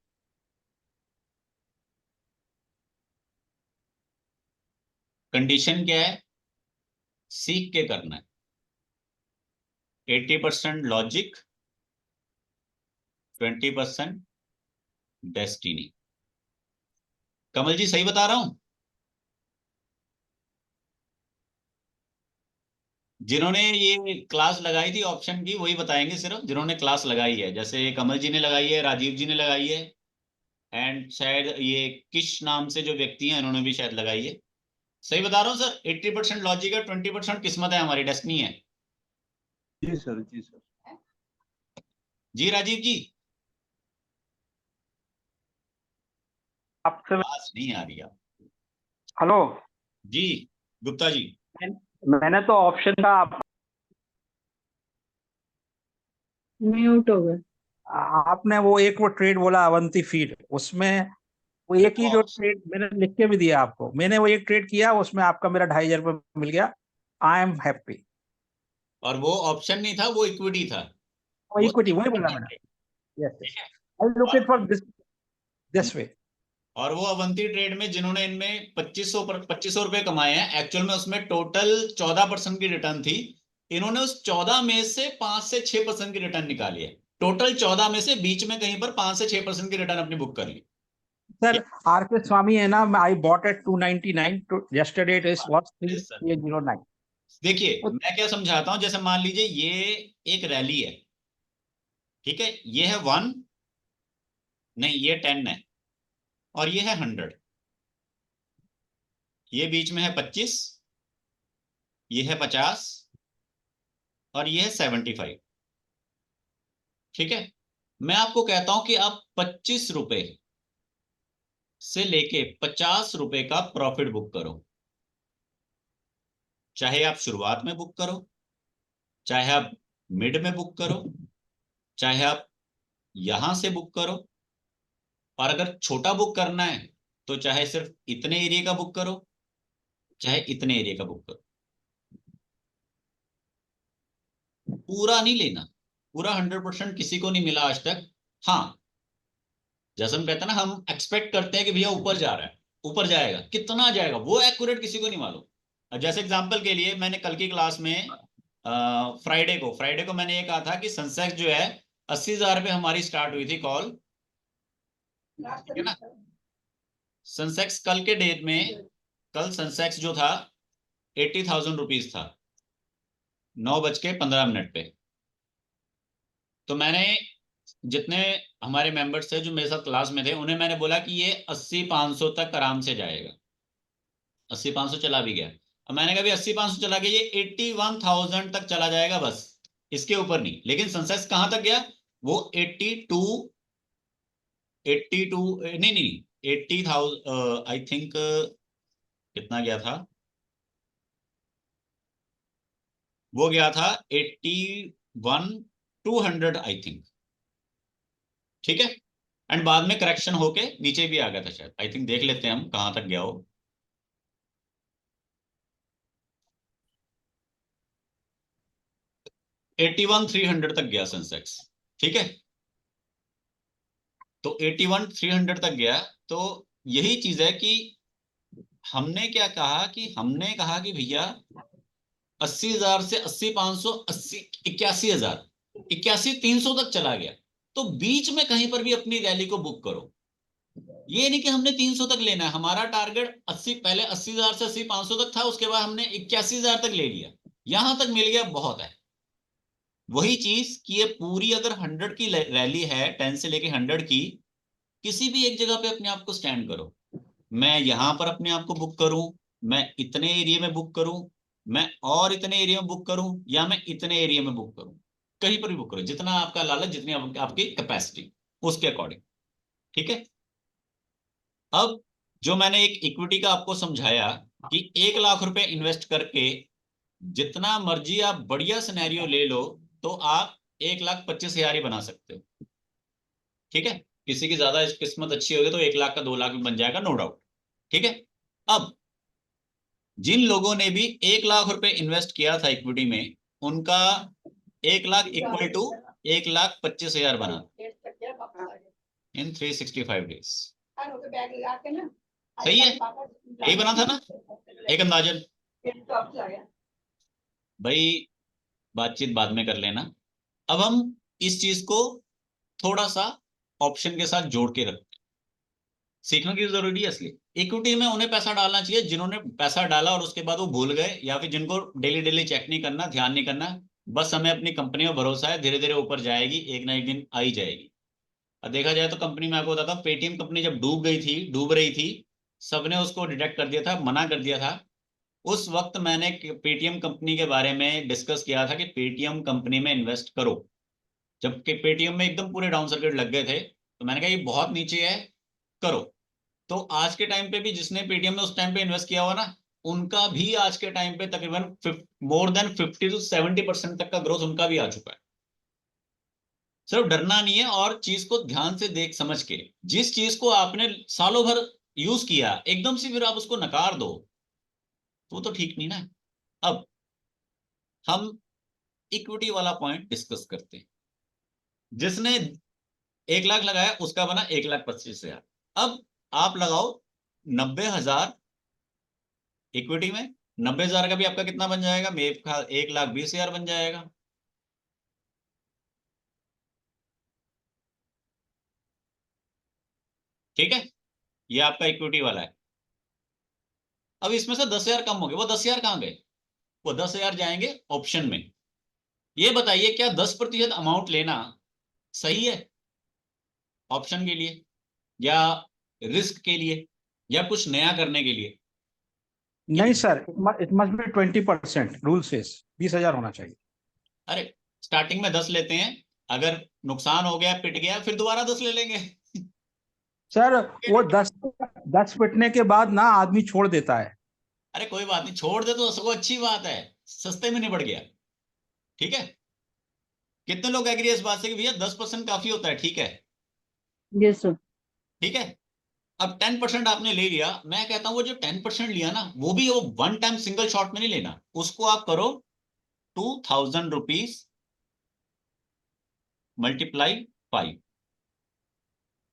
कंडीशन क्या है, सीख के करना है, 80% लॉजिक, 20% डेस्टिनी। कमल जी सही बता रहा हूं? जिन्होंने ये क्लास लगाई थी ऑप्शन की वही बताएंगे, सिर्फ जिन्होंने क्लास लगाई है, जैसे कमल जी ने लगाई है, राजीव जी ने लगाई है, एंड शायद ये किश नाम से जो व्यक्ति हैं उन्होंने भी शायद लगाई है। सही बता रहा हूँ सर? 80% लॉजिक है, 20% किस्मत है, हमारी डेस्टिनी है। जी सर, जी सर। जी राजीव जी, आपसे क्लास नहीं आ रही आप। हेलो। जी गुप्ता जी। मैंने तो ऑप्शन का म्यूट हो गए। आपने वो ट्रेड बोला अवंती फीड, उसमें वो एक ही जो ट्रेड मैंने लिख के भी दिया आपको, मैंने वो एक ट्रेड किया, उसमें आपका मेरा 2,500 रुपये मिल गया। I am happy. और वो ऑप्शन नहीं था, वो इक्विटी था, वो वो इक्विटी वही बोला मैंने। Yes, I look it for this way. और वो अवंती ट्रेड में जिन्होंने इनमें 2500 रुपए कमाए हैं, एक्चुअल में उसमें टोटल 14% की रिटर्न थी। इन्होंने उस 14 में से 5 से 6% की रिटर्न निकाली है। टोटल 14 में से बीच में कहीं पर 5 से 6% की रिटर्न अपनी बुक कर ली। सर आर के स्वामी है ना, I bought at 299, yesterday it is was 3,809। देखिए मैं क्या समझाता हूं, जैसे मान लीजिए ये एक रैली है, ठीक है, ये है 1, नहीं ये 10 है, और ये है 100, ये बीच में है 25, ये है 50, और ये है 75, ठीक है। मैं आपको कहता हूं कि आप 25 रुपए से लेके 50 रुपए का प्रॉफिट बुक करो, चाहे आप शुरुआत में बुक करो, चाहे आप मिड में बुक करो, चाहे आप यहां से बुक करो, और अगर छोटा बुक करना है तो चाहे सिर्फ इतने एरिया का बुक करो, चाहे इतने एरिया का बुक करो। पूरा नहीं लेना, पूरा 100% किसी को नहीं मिला आज तक। हाँ, जैसे हम कहते हैं ना, हम एक्सपेक्ट करते हैं कि भैया ऊपर जा रहा है, ऊपर जाएगा, कितना जाएगा वो एक्यूरेट किसी को नहीं मालूम। अब जैसे एग्जांपल के लिए मैंने कल की क्लास में फ्राइडे को मैंने ये कहा था कि सेंसेक्स जो है 80,000 पे हमारी स्टार्ट हुई थी कॉल, ठीक है ना। सेंसेक्स कल के डेट में, कल सेंसेक्स जो था 80,000 रुपीज था 9:15 पे। तो मैंने जितने हमारे मेंबर्स थे जो मेरे साथ क्लास में थे उन्हें मैंने बोला कि ये 80-500 तक आराम से जाएगा। 80-500 चला भी गया। अब मैंने कहा भी 80-500 चला गया, ये 81,000 तक चला जाएगा बस, इसके ऊपर नहीं। लेकिन सेंसेक्स कहां तक गया? वो 82 नहीं नहीं 80,000 आई थिंक, कितना गया था वो, गया था 81,200 आई थिंक, ठीक है। एंड बाद में करेक्शन होके नीचे भी आ गया था शायद, आई थिंक देख लेते हैं हम कहां तक गया हो। $81,300 तक गया सेंसेक्स, ठीक है। तो 81,300 तक गया। तो यही चीज है कि हमने क्या कहा, हमने कहा कि भैया 80,000 से 80,500, 81,000, 81,300 तक चला गया, तो बीच में कहीं पर भी अपनी रैली को बुक करो। ये नहीं कि हमने 300 तक लेना है। हमारा टारगेट 80, पहले 80,000 से 80,500 तक था, उसके बाद हमने 81,000 तक ले लिया, यहां तक मिल गया, बहुत है। वही चीज कि ये पूरी अगर 100 की रैली है, 10 से लेके 100 की, किसी भी एक जगह पे अपने आप को स्टैंड करो। मैं यहां पर अपने आप को बुक करूं, मैं इतने एरिया में बुक करूं, मैं और इतने एरिया में बुक करूं, या मैं इतने एरिया में बुक करूं, कहीं पर भी बुक करो, जितना आपका लालच, जितनी आपकी कैपेसिटी, उसके अकॉर्डिंग, ठीक है। अब जो मैंने एक इक्विटी का आपको समझाया कि 1 लाख रुपए इन्वेस्ट करके जितना मर्जी आप बढ़िया सिनेरियो ले लो, तो आप 1,25,000 ही बना सकते हो, ठीक है। किसी की ज्यादा किस्मत अच्छी होगी तो 1 लाख का 2 लाख भी बन जाएगा, नो डाउट, ठीक है। अब जिन लोगों ने भी 1 लाख रुपए इन्वेस्ट किया था इक्विटी में, उनका 1 लाख इक्वल टू 1,25,000 बना इन 365 डेज। सही है, यही बना था ना, एक अंदाजन। भाई बातचीत बाद में कर लेना। अब हम इस चीज को थोड़ा सा ऑप्शन के साथ जोड़ के रखते, सीखने की जरूरी है। असली इक्विटी में उन्हें पैसा डालना चाहिए जिन्होंने पैसा डाला और उसके बाद वो भूल गए, या फिर जिनको डेली डेली चेक नहीं करना, ध्यान नहीं करना, बस हमें अपनी कंपनी में भरोसा है, धीरे धीरे ऊपर जाएगी, एक ना एक दिन आ ही जाएगी। और देखा जाए तो कंपनी में आपको बताता हूँ, पेटीएम कंपनी जब डूब रही थी, सबने उसको डिटेक्ट कर दिया था, मना कर दिया था। उस वक्त मैंने पेटीएम कंपनी के बारे में डिस्कस किया था कि पेटीएम कंपनी में इन्वेस्ट करो, जबकि पेटीएम में एकदम पूरे डाउन सर्किट लग गए थे। तो मैंने कहा ये बहुत नीचे है, करो। तो आज के टाइम पे भी जिसने पेटीएम में उस टाइम पे इन्वेस्ट किया हुआ ना, उनका भी आज के टाइम पे तकरीबन मोर देन 50 से 70% तक का ग्रोथ उनका भी आ चुका है। सिर्फ डरना नहीं है, और चीज को ध्यान से देख समझ के, जिस चीज को आपने सालों भर यूज किया, एकदम से फिर आप उसको नकार दो तो वो तो ठीक नहीं ना। अब हम इक्विटी वाला पॉइंट डिस्कस करते हैं। जिसने 1 लाख लगाया उसका बना 1,25,000। अब आप लगाओ 90,000 इक्विटी में, 90,000 का भी आपका कितना बन जाएगा? मेरे ख्याल 1,20,000 बन जाएगा। ठीक है, ये आपका इक्विटी वाला है। अब इसमें से 10,000 कम हो गए, वो 10,000 कहां गए? वो 10,000 जाएंगे ऑप्शन में। ये बताइए क्या 10% अमाउंट लेना सही है ऑप्शन के लिए, या रिस्क के लिए, या कुछ नया करने के लिए? नहीं sir, it must be 20%, rule says 20,000 होना चाहिए। अरे स्टार्टिंग में 10 लेते हैं, अगर नुकसान हो गया, पिट गया, फिर दोबारा 10 ले लेंगे। सर वो 10 पिटने के बाद ना आदमी छोड़ देता है। अरे कोई बात नहीं, छोड़ दे तो सगों अच्छी बात है, सस्ते में निपट गया। ठीक है, कितने लोग एग्री है इस बात से कि भैया 10% काफी होता है? ठीक है, यस सर। ठीक है। अब 10% आपने ले लिया, मैं कहता हूं वो जो 10% लिया ना, वो भी वो वन टाइम सिंगल शॉट में नहीं लेना, उसको आप करो 2000 रुपीज मल्टीप्लाई 5,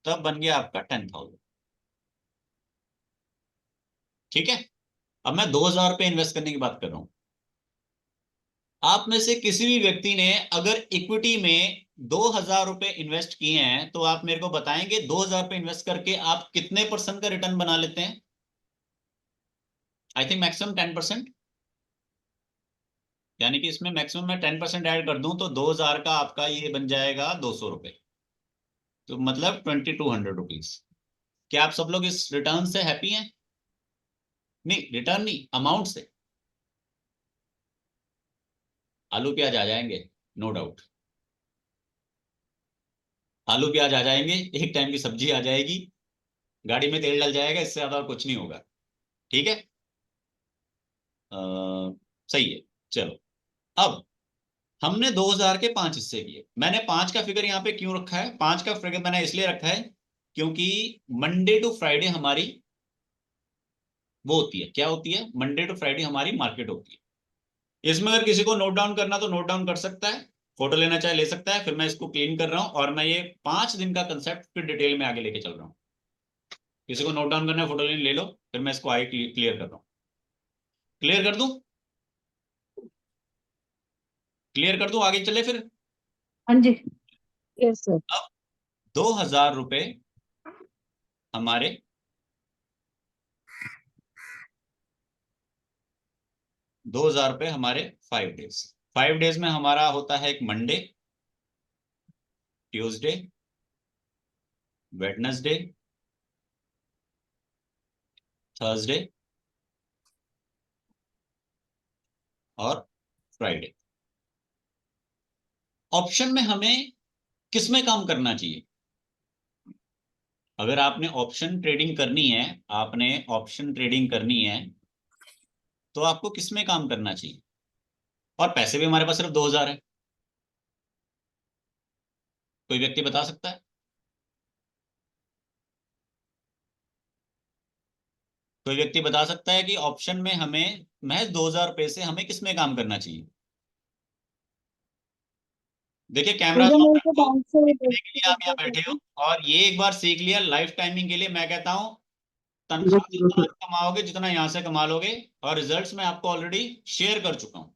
तब बन गया आपका 10,000। ठीक है, अब मैं 2000 रुपये इन्वेस्ट करने की बात कर रहा हूं। आप में से किसी भी व्यक्ति ने अगर इक्विटी में 2000 रुपये इन्वेस्ट किए हैं, तो आप मेरे को बताएंगे 2000 रुपये इन्वेस्ट करके आप कितने परसेंट का रिटर्न बना लेते हैं? आई थिंक मैक्सिमम 10%, यानी कि इसमें मैक्सिमम मैं 10% ऐड कर दूं तो 2000 का आपका ये बन जाएगा 200 रुपये, तो मतलब 2200 रुपीज। क्या आप सब लोग इस रिटर्न से हैप्पी हैं? नहीं, रिटर्न नहीं, अमाउंट से। आलू प्याज आ जाएंगे, नो डाउट, आलू प्याज आ जाएंगे, एक टाइम की सब्जी आ जाएगी, गाड़ी में तेल डल जाएगा, इससे ज्यादा और कुछ नहीं होगा। ठीक है, सही है। चलो, अब हमने 2000 के 5 हिस्से किए। मैंने 5 का फिगर यहाँ पे क्यों रखा है? 5 का फिगर मैंने इसलिए रखा है क्योंकि मंडे टू फ्राइडे हमारी वो होती है, क्या होती है? मंडे टू फ्राइडे हमारी मार्केट होती है। इसमें अगर किसी को नोट डाउन करना तो नोट डाउन कर सकता है, फोटो लेना चाहे ले सकता है। फिर मैं इसको क्लीन कर रहा हूं और मैं ये 5 दिन का कंसेप्ट फिर डिटेल में आगे लेके चल रहा हूं। किसी को नोट डाउन करना है, फोटो लेने ले लो, फिर मैं इसको आगे क्लियर कर रहा हूं। क्लियर कर दूं? क्लियर कर दूं, आगे चले फिर। हाँ जी। Yes sir. अब 2000 रुपये हमारे 2000 रुपये हमारे 5 डेज। 5 डेज में हमारा होता है एक मंडे, ट्यूसडे, वेडनेसडे, थर्सडे और फ्राइडे। ऑप्शन में हमें किसमें काम करना चाहिए? अगर आपने ऑप्शन ट्रेडिंग करनी है, आपने ऑप्शन ट्रेडिंग करनी है, तो आपको किसमें काम करना चाहिए? और पैसे भी हमारे पास सिर्फ 2000 है। कोई व्यक्ति बता सकता है? कोई व्यक्ति बता सकता है कि ऑप्शन में हमें महज 2000 रुपये से हमें किसमें काम करना चाहिए? देखिए, कैमरा मुझे ऑन मेरे कर को दो, बैंक से सीखने के लिए आप यहाँ बैठे हो, और ये एक बार सीख लिया लाइफ टाइमिंग के लिए। मैं कहता हूँ तनख्वाह जितना आप कमाओगे, जितना यहाँ से कमा लोगे, और रिजल्ट्स मैं आपको ऑलरेडी शेयर कर चुका हूँ।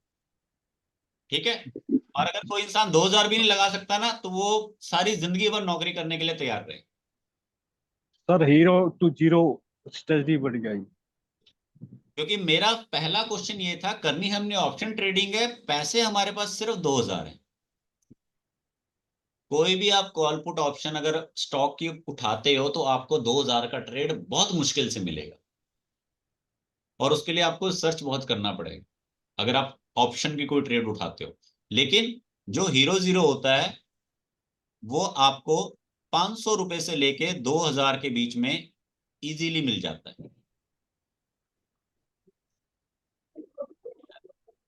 ठीक है, और अगर कोई इंसान 2000 भी नहीं लगा सकता ना, तो वो सारी जिंदगी भर नौकरी करने के लिए तैयार रहे। सर 0 to 0 स्ट्रेटजी बढ़ जाएगी। क्योंकि मेरा पहला क्वेश्चन ये था, करनी हमने ऑप्शन ट्रेडिंग है, पैसे हमारे पास सिर्फ 2000 है। कोई भी आप कॉल पुट ऑप्शन अगर स्टॉक की उठाते हो, तो आपको 2000 का ट्रेड बहुत मुश्किल से मिलेगा, और उसके लिए आपको सर्च बहुत करना पड़ेगा अगर आप ऑप्शन की कोई ट्रेड उठाते हो। लेकिन जो हीरो जीरो होता है, वो आपको 500 रुपए से लेके 2000 के बीच में इजीली मिल जाता है।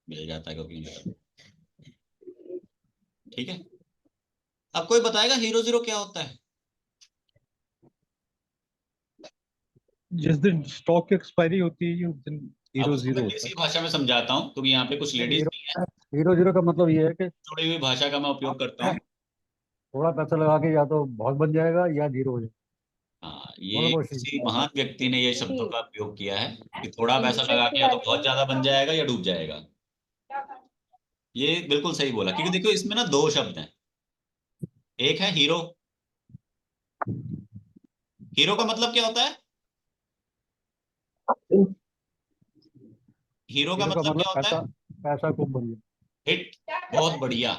मिल जाता है, क्योंकि मिल जाता है। ठीक है, अब कोई बताएगा हीरो जीरो क्या होता है? जिस दिन स्टॉक की एक्सपायरी होती है उस दिन अब 0 उसको 0 मैं होता देसी है। भाषा में समझाता हूँ, क्योंकि यहाँ पे कुछ लेडीज हीरो भी हैं। हीरो जीरो का मतलब ये है कि जुड़ी हुई भाषा का मैं उपयोग करता हूँ। थोड़ा पैसा लगा के या तो बहुत बन जाएगा या जीरो हो जाएगा। हाँ, ये दोनों कोशिश। किसी महान व्यक्ति ने ये शब्दों का उपयोग किया है कि थोड़ा पैसा इनिशियल लगा की के या तो बहुत वैल्यू ज्यादा बन जाएगा या डूब जाएगा। ये बिल्कुल सही बोला, क्योंकि देखो इसमें ना दो शब्द हैं। एक है हीरो। हीरो का मतलब क्या होता है? हीरो का हीरो का मतलब मतलब क्या होता पैसा, है? पैसा खूब बन गया। हिट, बहुत बढ़िया,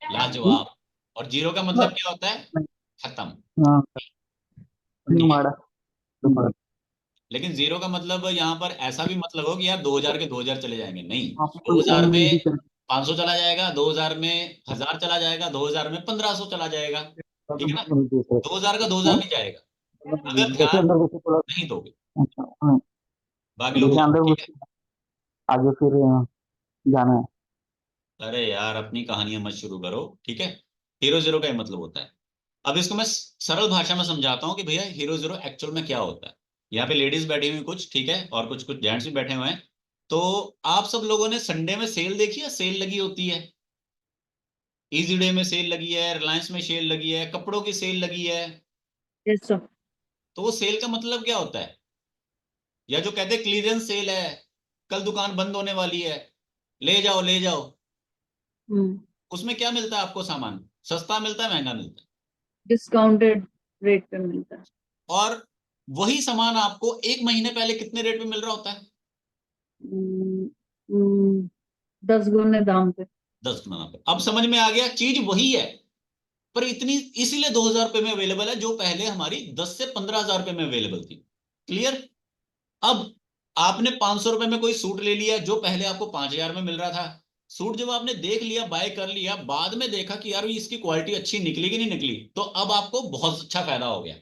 लाजवाब। और जीरो का मतलब क्या होता है? खत्म, ठीक है। लेकिन जीरो का मतलब यहाँ पर ऐसा भी मतलब हो कि यार 2000 के 2000 चले जाएंगे, नहीं। 2000 में 500 चला जाएगा, 2000 में 1000 चला जाएगा, 2000 में 1500 चला जाएगा। ठीक है ना, 2000 का 2000 नहीं जाएगा अगर ध्यान नहीं दोगे। बाकी लोग ध्यान, ठीक है। आगे फिर जाना है। अरे यार अपनी कहानियां मत शुरू करो, ठीक है। हीरो जीरो का ये मतलब होता है। अब इसको मैं सरल भाषा में समझाता हूँ कि भैया हीरो जीरो एक्चुअल में क्या होता है। यहाँ पे लेडीज बैठी हुई कुछ, ठीक है, और कुछ कुछ जेंट्स भी बैठे हुए हैं। तो आप सब लोगों ने संडे में सेल देखी है? सेल लगी होती है, इजी डे में सेल लगी है, रिलायंस में सेल लगी है, कपड़ों की सेल लगी है। Yes sir. तो वो सेल का मतलब क्या होता है? या जो कहते हैं क्लीयरेंस सेल है, कल दुकान बंद होने वाली है, ले जाओ ले जाओ। उसमें क्या मिलता है आपको सामान? सस्ता मिलता है, महंगा मिलता है? डिस्काउंटेड रेट पे मिलता है। और वही सामान आपको एक महीने पहले कितने रेट पे मिल रहा होता है? 10 गुने दाम पे। 10 गुना पे। अब समझ में आ गया, चीज वही है, पर इतनी इसीलिए 2,000 रुपए में अवेलेबल है, जो पहले हमारी 10 से 15,000 रुपए में अवेलेबल थी। क्लियर? अब आपने 500 रुपए में कोई सूट ले लिया जो पहले आपको 5,000 में मिल रहा था। सूट जब आपने देख लिया, बाय कर लिया, बाद में देखा कि यार इसकी क्वालिटी अच्छी निकली कि नहीं निकली, तो अब आपको बहुत अच्छा फायदा हो गया।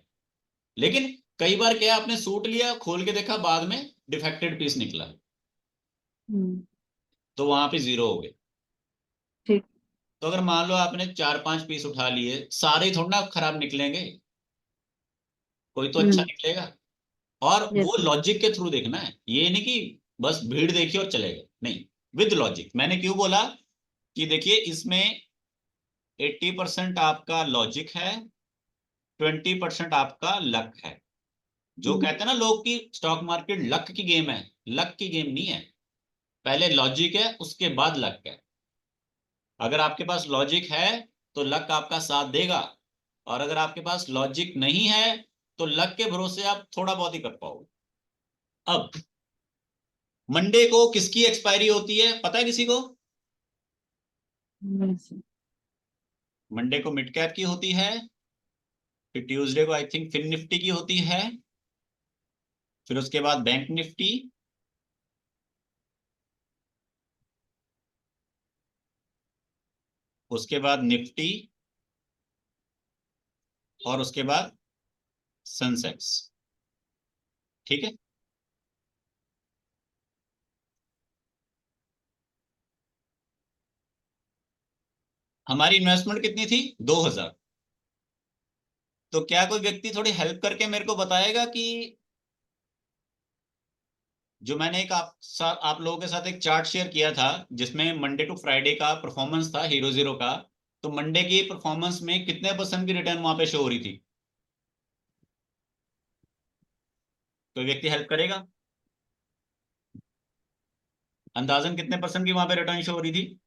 लेकिन कई बार क्या, आपने सूट लिया, खोल के देखा, बाद में डिफेक्टेड पीस निकला, तो वहां पे जीरो हो गए। ठीक। तो अगर मान लो आपने 4-5 पीस उठा लिए, सारे ही थोड़ा ना खराब निकलेंगे, कोई तो अच्छा निकलेगा। और वो यस। लॉजिक के थ्रू देखना है, ये नहीं कि बस भीड़ देखी और चले गए, नहीं, विद लॉजिक। मैंने क्यों बोला कि देखिए इसमें 80% आपका लॉजिक है, 20% आपका लक है। जो कहते हैं ना लोग कि स्टॉक मार्केट लक की गेम है, लक की गेम नहीं है। पहले लॉजिक है, उसके बाद लक है। अगर आपके पास लॉजिक है तो लक आपका साथ देगा, और अगर आपके पास लॉजिक नहीं है तो लक के भरोसे आप थोड़ा बहुत ही कर पाओगे। अब मंडे को किसकी एक्सपायरी होती है, पता है किसी को? मंडे को मिड कैप की होती है, फिर ट्यूसडे को आई थिंक फिन निफ्टी की होती है, फिर उसके बाद बैंक निफ्टी, उसके बाद निफ्टी, और उसके बाद सेंसेक्स। ठीक है। हमारी इन्वेस्टमेंट कितनी थी? 2,000। तो क्या कोई व्यक्ति थोड़ी हेल्प करके मेरे को बताएगा कि जो मैंने एक आप लोगों के साथ एक चार्ट शेयर किया था जिसमें मंडे टू फ्राइडे का परफॉर्मेंस था हीरो जीरो का, तो मंडे की परफॉर्मेंस में कितने परसेंट की रिटर्न वहां पे शो हो रही थी? कोई व्यक्ति हेल्प करेगा? अंदाजन कितने परसेंट की वहां पे रिटर्न शो हो रही थी?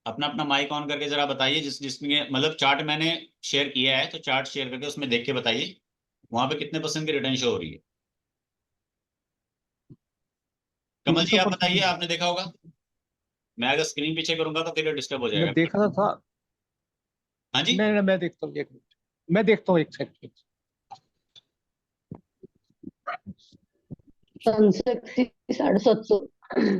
अपना अपना माइक ऑन करके जरा बताइए, जिसमें मतलब चार्ट मैंने शेयर किया है, तो चार्ट शेयर करके उसमें देख के बताइए वहां पे कितने परसेंट की रिटर्न शो हो रही है। कमल जी आप बताइए, 300%। आपने देखा होगा। मैं अगर स्क्रीन पीछे करूंगा तो फिर डिस्टर्ब हो मैं जाएगा। देख रहा था। हाँ जी। नहीं नहीं, मैं देखता हूँ, एक मिनट। मैं देखता हूँ, एक सेकंड। सेंसेक्स 750।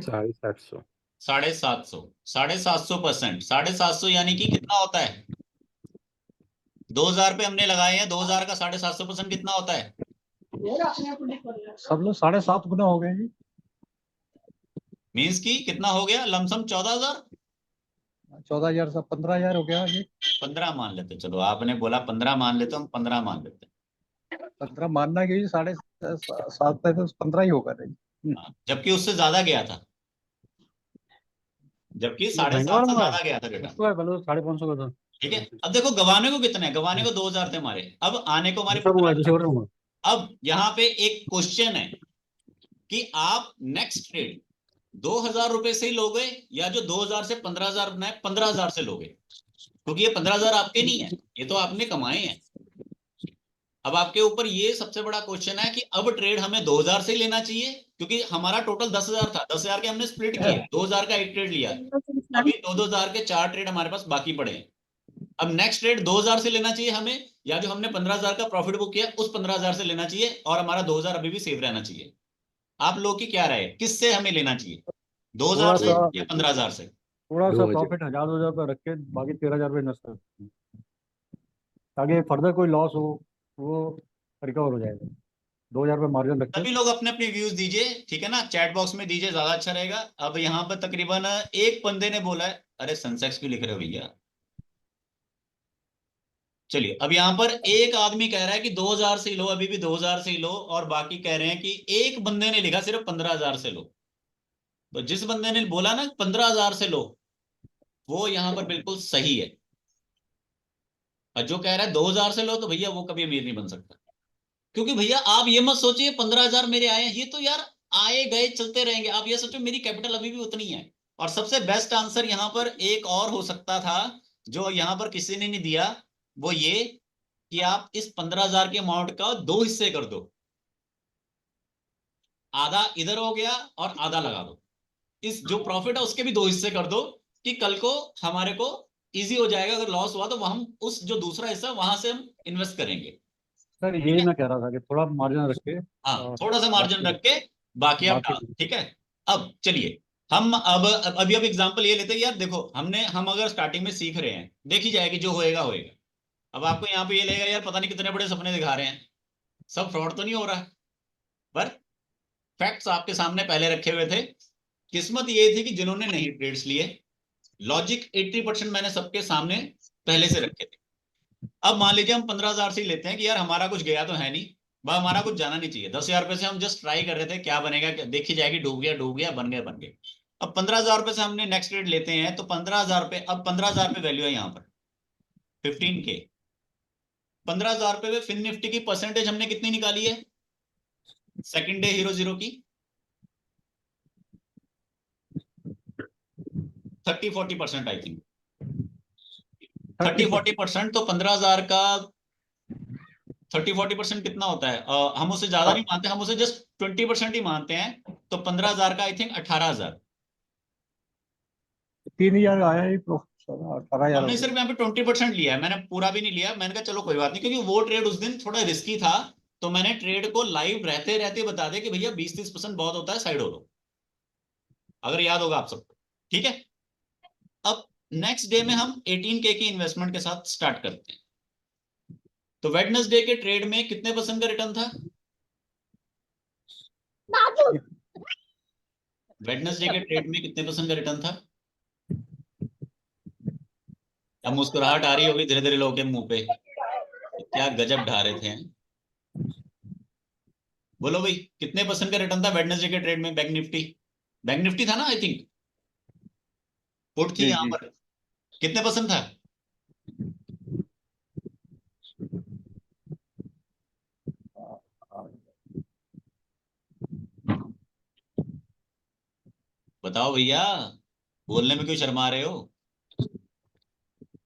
750। 750, 750%, 750 यानी कि कितना होता है? 2,000 पे हमने लगाए हैं, 2,000 का 750% कितना होता है? सब लोग 7.5 गुना हो गए जी। मीन्स की कितना हो गया लमसम? 14,000। 14,000 से 15,000 हो गया जी। 15 मान लेते, चलो आपने बोला 15 मान लेते, हम 15 मान लेते। 15 मानना कि जी, 7.5 पे तो 15 ही होगा नहीं। हाँ, जबकि उससे ज्यादा गया था, जबकि ये साढ़े महंगा सात वाला से मंगाया? ज्यादा गया था रिटर्न। सस्ता है, पहले तो 550 का था। ठीक है। अब देखो गवाने को कितना है, गवाने को 2,000 थे हमारे, अब आने को हमारे दूसरा मंगाया, 15। दूसरा और मंगाया। अब यहाँ पे एक क्वेश्चन है कि आप नेक्स्ट ट्रेड 2,000 रुपए से ही लोगे, या जो 2,000 से 15,000 बनाए 15,000 से लोगे? क्योंकि ये 15,000 आपके नहीं है, ये तो आपने कमाए हैं। अब आपके ऊपर ये सबसे बड़ा क्वेश्चन है कि अब ट्रेड हमें 2,000 से ही लेना चाहिए, क्योंकि हमारा टोटल 10,000 था, 10,000 के हमने स्प्लिट किए, 2,000 का एक ट्रेड लिया, अभी 2,000 के 4 ट्रेड हमारे पास बाकी पड़े हैं। अब नेक्स्ट ट्रेड 2,000 से लेना चाहिए हमें, या जो हमने 15,000 का प्रॉफिट बुक किया उस 15,000 से लेना चाहिए, और हमारा 2,000 अभी भी सेफ रहना चाहिए? आप लोग की क्या राय है, किससे हमें लेना चाहिए, 2,000 थोड़ा से सा या 15,000 से? थोड़ा सा प्रॉफिट 1,000 2,000 रुपये रख के बाकी 13,000 रुपये इन्वेस्ट कर, ताकि फर्दर कोई लॉस हो वो रिकवर हो जाएगा। 2,000 रुपये मार्जिन रख के। सभी लोग अपने अपने व्यूज दीजिए, ठीक है ना, चैट बॉक्स में दीजिए, ज्यादा अच्छा रहेगा। अब यहाँ पर तकरीबन एक बंदे ने बोला है, अरे सेंसेक्स क्यों लिख रहे हो भैया। चलिए, अब यहाँ पर एक आदमी कह रहा है कि 2,000 से ही लो, अभी भी 2,000 से ही लो, और बाकी कह रहे हैं कि एक बंदे ने लिखा सिर्फ 15,000 से लो। तो जिस बंदे ने बोला ना 15,000 से लो, वो यहाँ पर बिल्कुल सही है। और जो कह रहा है 2,000 से लो, तो भैया वो कभी अमीर नहीं बन सकता। क्योंकि भैया आप ये मत सोचिए 15,000 मेरे आए हैं, ये तो यार आए गए चलते रहेंगे। आप ये सोचो मेरी कैपिटल अभी भी उतनी है। और सबसे बेस्ट आंसर यहाँ पर एक और हो सकता था, जो यहाँ पर किसी ने नहीं दिया, वो ये कि आप इस 15,000 के अमाउंट का 2 हिस्से कर दो, आधा इधर हो गया और आधा लगा दो। इस जो प्रॉफिट है उसके भी 2 हिस्से कर दो, कि कल को हमारे को इजी हो जाएगा, अगर लॉस हुआ तो हम उस जो दूसरा हिस्सा वहां से हम इन्वेस्ट करेंगे। सर यही मैं कह रहा था कि थोड़ा मार्जिन रख के हाँ, थोड़ा सा मार्जिन बाकी रख के बाकी आप डाल, बाकी ठीक है। अब चलिए, हम अभी अब एग्जांपल ये लेते हैं यार, देखो हम अगर स्टार्टिंग में सीख रहे हैं, देखी जाएगी, जो होएगा होएगा। अब आपको यहाँ पे ये लगेगा यार पता नहीं कितने बड़े सपने दिखा रहे हैं, सब फ्रॉड तो नहीं हो रहा है। पर फैक्ट्स आपके सामने पहले रखे हुए थे। किस्मत ये थी कि जिन्होंने नहीं ट्रेड्स लिए, लॉजिक 80% मैंने सबके सामने पहले से रखे थे। अब मान लीजिए हम 15,000 से ही लेते हैं कि यार हमारा कुछ गया तो है नहीं, वह हमारा कुछ जाना नहीं चाहिए। 10,000 रुपए से हम जस्ट ट्राई कर रहे थे क्या बनेगा, देखी जाएगी, डूब गया डूब गया, बन गया बन गया। अब 15,000 रुपए से हमने नेक्स्ट ट्रेड लेते हैं, तो 15,000 रुपए, अब 15,000 रुपए वैल्यू है यहाँ पर 15K। 15,000 रुपए में फिन निफ्टी की परसेंटेज हमने कितनी निकाली है सेकंड डे 0 की? 30-40% आई थिंक, 30-40%। तो 15,000 का 30-40% कितना होता है? हम उसे ज्यादा नहीं मानते, हम उसे जस्ट 20% ही मानते हैं। तो 15,000 का आई थिंक 18,000। 3,000 आया ही प्रॉफिट, 18,000 हो हमने गया। सिर्फ यहाँ पे 20% लिया है, मैंने पूरा भी नहीं लिया। मैंने कहा चलो कोई बात नहीं, क्योंकि वो ट्रेड उस दिन थोड़ा रिस्की था, तो मैंने ट्रेड को लाइव रहते रहते बता दिया कि भैया 20-30% बहुत होता है, साइड हो लो, अगर याद होगा आप सबको, ठीक है। अब नेक्स्ट डे में हम 18K की इन्वेस्टमेंट के साथ स्टार्ट करते हैं। तो वेडनेसडे के ट्रेड में कितने % का रिटर्न था? वेडनेसडे के ट्रेड में कितने % का रिटर्न था? अब मुस्कुराहट आ रही होगी धीरे धीरे लोगों के मुंह पे, क्या गजब ढा रहे थे। बोलो भाई, कितने % का रिटर्न था वेडनेसडे के ट्रेड में? बैंक निफ्टी था ना आई थिंक, पुट थी जी यहाँ जी। पर, कितने % था? बताओ भैया, बोलने में क्यों शर्मा रहे हो?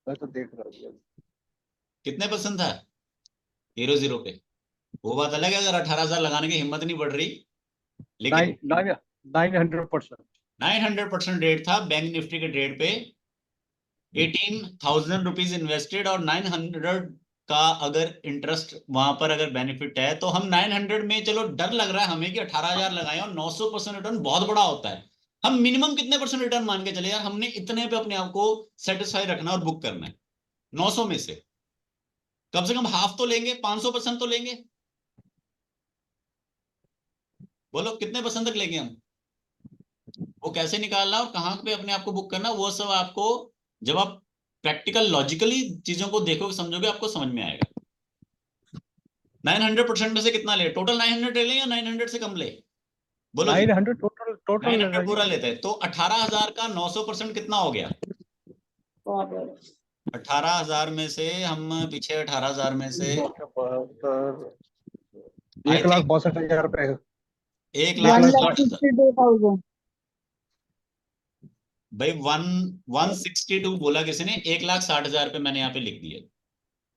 मैं तो देख रहा हूँ। कितने % था 0 पे? वो बात अलग है अगर 18,000 लगाने की हिम्मत नहीं बढ़ रही, लेकिन 900%। 900% रेट था बैंक निफ्टी के ट्रेड पे। 18,000 रुपीज इन्वेस्टेड और 900 का अगर इंटरेस्ट वहां पर अगर बेनिफिट है, तो हम 900 में, चलो डर लग रहा है हमें कि 18,000 लगाए और 900% रिटर्न बहुत बड़ा होता है। हम मिनिमम कितने % रिटर्न मान के चले यार, हमने इतने पे अपने आप को सेटिस्फाई रखना और बुक करना है। 900 में से कम से कम हाफ तो लेंगे, 500% तो लेंगे। बोलो कितने % तक लेंगे हम? वो कैसे निकालना और कहाँ पे अपने आप को बुक करना, वो सब आपको जब आप प्रैक्टिकल लॉजिकली चीजों को देखोगे समझोगे, आपको समझ में आएगा। 900% में से कितना ले, टोटल 900 ले या 900 से कम ले? बोलो जी। 900 टोटल टोटल 900 पूरा लेते हैं, तो 18,000 का 900% कितना हो गया? 18,000 में से हम पीछे 18,000 में से 1,62,000 रुपए। 1,60,000 1,62,000। भाई 162 बोला किसी ने, 1,60,000 पे मैंने यहाँ पे लिख दिया,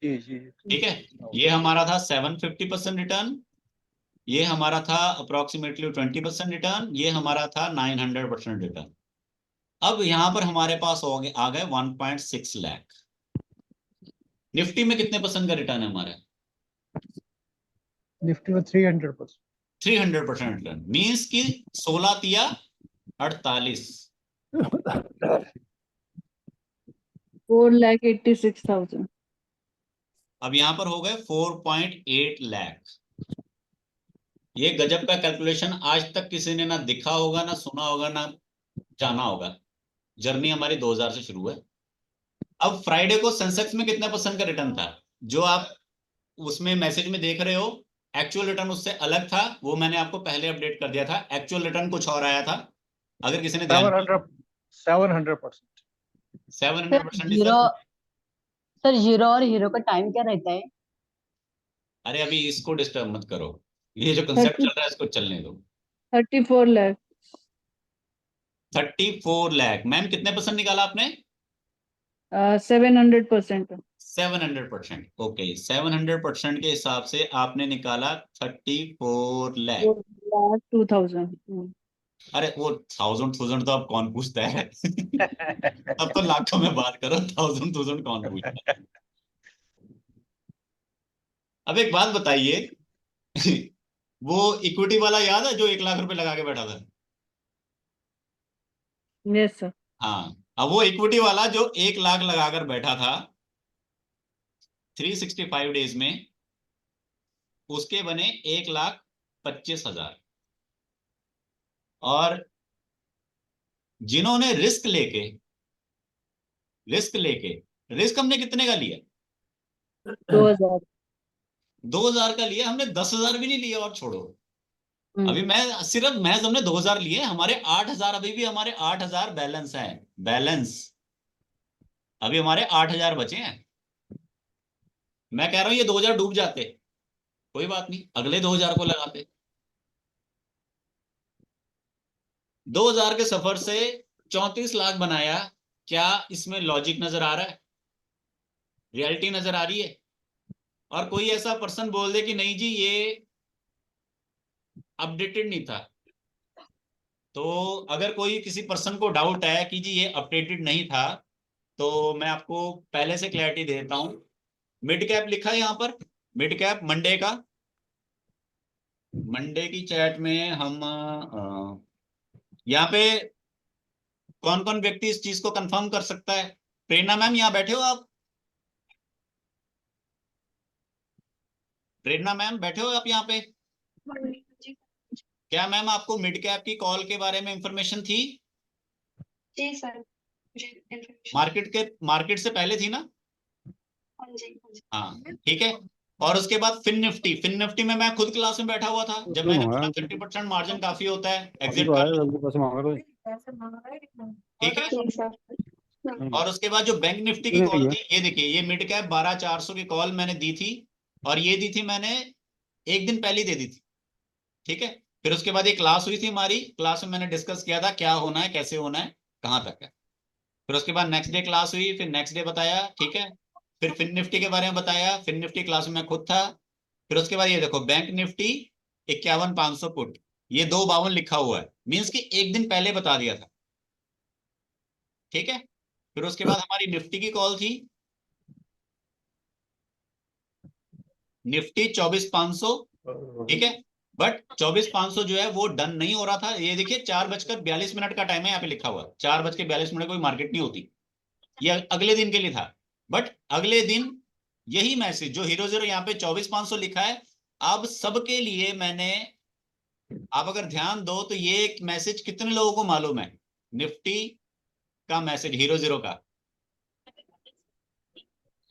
जी जी। ठीक है। ये हमारा था 750% रिटर्न, ये हमारा था अप्रोक्सीमेटली 20% रिटर्न, ये हमारा था 900% रिटर्न। अब यहां पर हमारे पास हो गए आ गए 1.6 लाख। निफ्टी में कितने % का रिटर्न है हमारा? निफ्टी में 300%। 300% रिटर्न मीन्स कि 16 तिया 48। 4,86,000। अब यहां पर हो गए 4.8 लाख। ये गजब का कैलकुलेशन, आज तक किसी ने ना दिखा होगा, ना सुना होगा, ना जाना होगा। जर्नी हमारी 2000 से शुरू है। अब फ्राइडे को सेंसेक्स में कितने % का रिटर्न था, जो आप उसमें मैसेज में देख रहे हो, एक्चुअल रिटर्न उससे अलग था। वो मैंने आपको पहले अपडेट कर दिया था, एक्चुअल रिटर्न कुछ और आया था। अगर किसी ने ध्यान 700%. 700% जीरो सर, जीरो और हीरो का टाइम क्या रहता है? अरे अभी इसको डिस्टर्ब मत करो, ये जो कंसेप्ट चल रहा है इसको चलने दो। 34 लाख 34 लाख। मैम कितने % निकाला आपने? 700%. 700%। ओके, 700% के हिसाब से आपने निकाला 34 लाख। 2000. अरे वो थाउजेंड तो अब कौन पूछता है अब तो लाखों में बात करो, थाउजेंड कौन पूछता है। अब एक बात बताइए वो इक्विटी वाला याद है जो 1 लाख रुपए लगा के बैठा था? Yes sir. हाँ, अब वो इक्विटी वाला जो 1 लाख लगाकर बैठा था 365 डेज में, उसके बने 1,25,000। और जिन्होंने रिस्क हमने कितने का लिया? 2000. 2,000 का लिया हमने, 10,000 भी नहीं लिया। और छोड़ो, अभी हमने 2,000 लिए, हमारे 8,000 अभी भी हमारे 8,000 बैलेंस है। बैलेंस अभी हमारे 8,000 बचे हैं। मैं कह रहा हूं ये 2,000 डूब जाते, कोई बात नहीं, अगले 2,000 को लगाते। 2,000 के सफर से 34 लाख बनाया। क्या इसमें लॉजिक नजर आ रहा है? रियलिटी नजर आ रही है? और कोई ऐसा पर्सन बोल दे कि नहीं जी ये अपडेटेड नहीं था, तो अगर कोई किसी पर्सन को डाउट है कि जी ये अपडेटेड नहीं था, तो मैं आपको पहले से क्लैरिटी दे देता हूं। मिड कैप लिखा है यहाँ पर, मिड कैप मंडे का, मंडे की चैट में हम यहाँ पे कौन कौन व्यक्ति इस चीज को कंफर्म कर सकता है? प्रेरणा मैम यहाँ बैठे हो आप? प्रेरणा मैम बैठे हो आप यहाँ पे? क्या मैम आपको मिड कैप की कॉल के बारे में इंफॉर्मेशन थी? जी सर, मार्केट से पहले थी ना? हाँ ठीक है। और उसके बाद फिन निफ्टी में मैं खुद क्लास में बैठा हुआ था जब मैंने बोला 30% मार्जिन काफी होता है एग्जिट का। ठीक है। जी सर। और उसके बाद जो बैंक निफ्टी की कॉल थी, ये देखिए, ये मिड कैप 12,400 की कॉल मैंने दी थी, और ये दी थी मैंने एक दिन पहले दे दी थी। ठीक है। फिर उसके बाद एक क्लास हुई थी हमारी, क्लास में मैंने डिस्कस किया था क्या होना है, कैसे होना है, कहां तक है। फिर उसके बाद नेक्स्ट डे क्लास हुई, फिर नेक्स्ट डे बताया। ठीक है। फिर फिन निफ्टी के बारे में बताया, फिन निफ्टी क्लास में मैं खुद था। फिर उसके बाद ये देखो बैंक निफ्टी 51,500 पुट, ये 252 लिखा हुआ है, मीन्स कि एक दिन पहले बता दिया था। ठीक है। फिर उसके बाद हमारी निफ्टी की कॉल थी, निफ्टी 24,500। ठीक है। बट 24,500 जो है वो डन नहीं हो रहा था। ये देखिए 4:42 का टाइम है यहाँ पे लिखा हुआ, 4:42 कोई मार्केट नहीं होती, ये अगले दिन के लिए था। बट अगले दिन यही मैसेज जो हीरो जीरो यहाँ पे 24,500 लिखा है, अब सबके लिए मैंने, आप अगर ध्यान दो तो ये एक मैसेज कितने लोगों को मालूम है? निफ्टी का मैसेज हीरो जीरो का,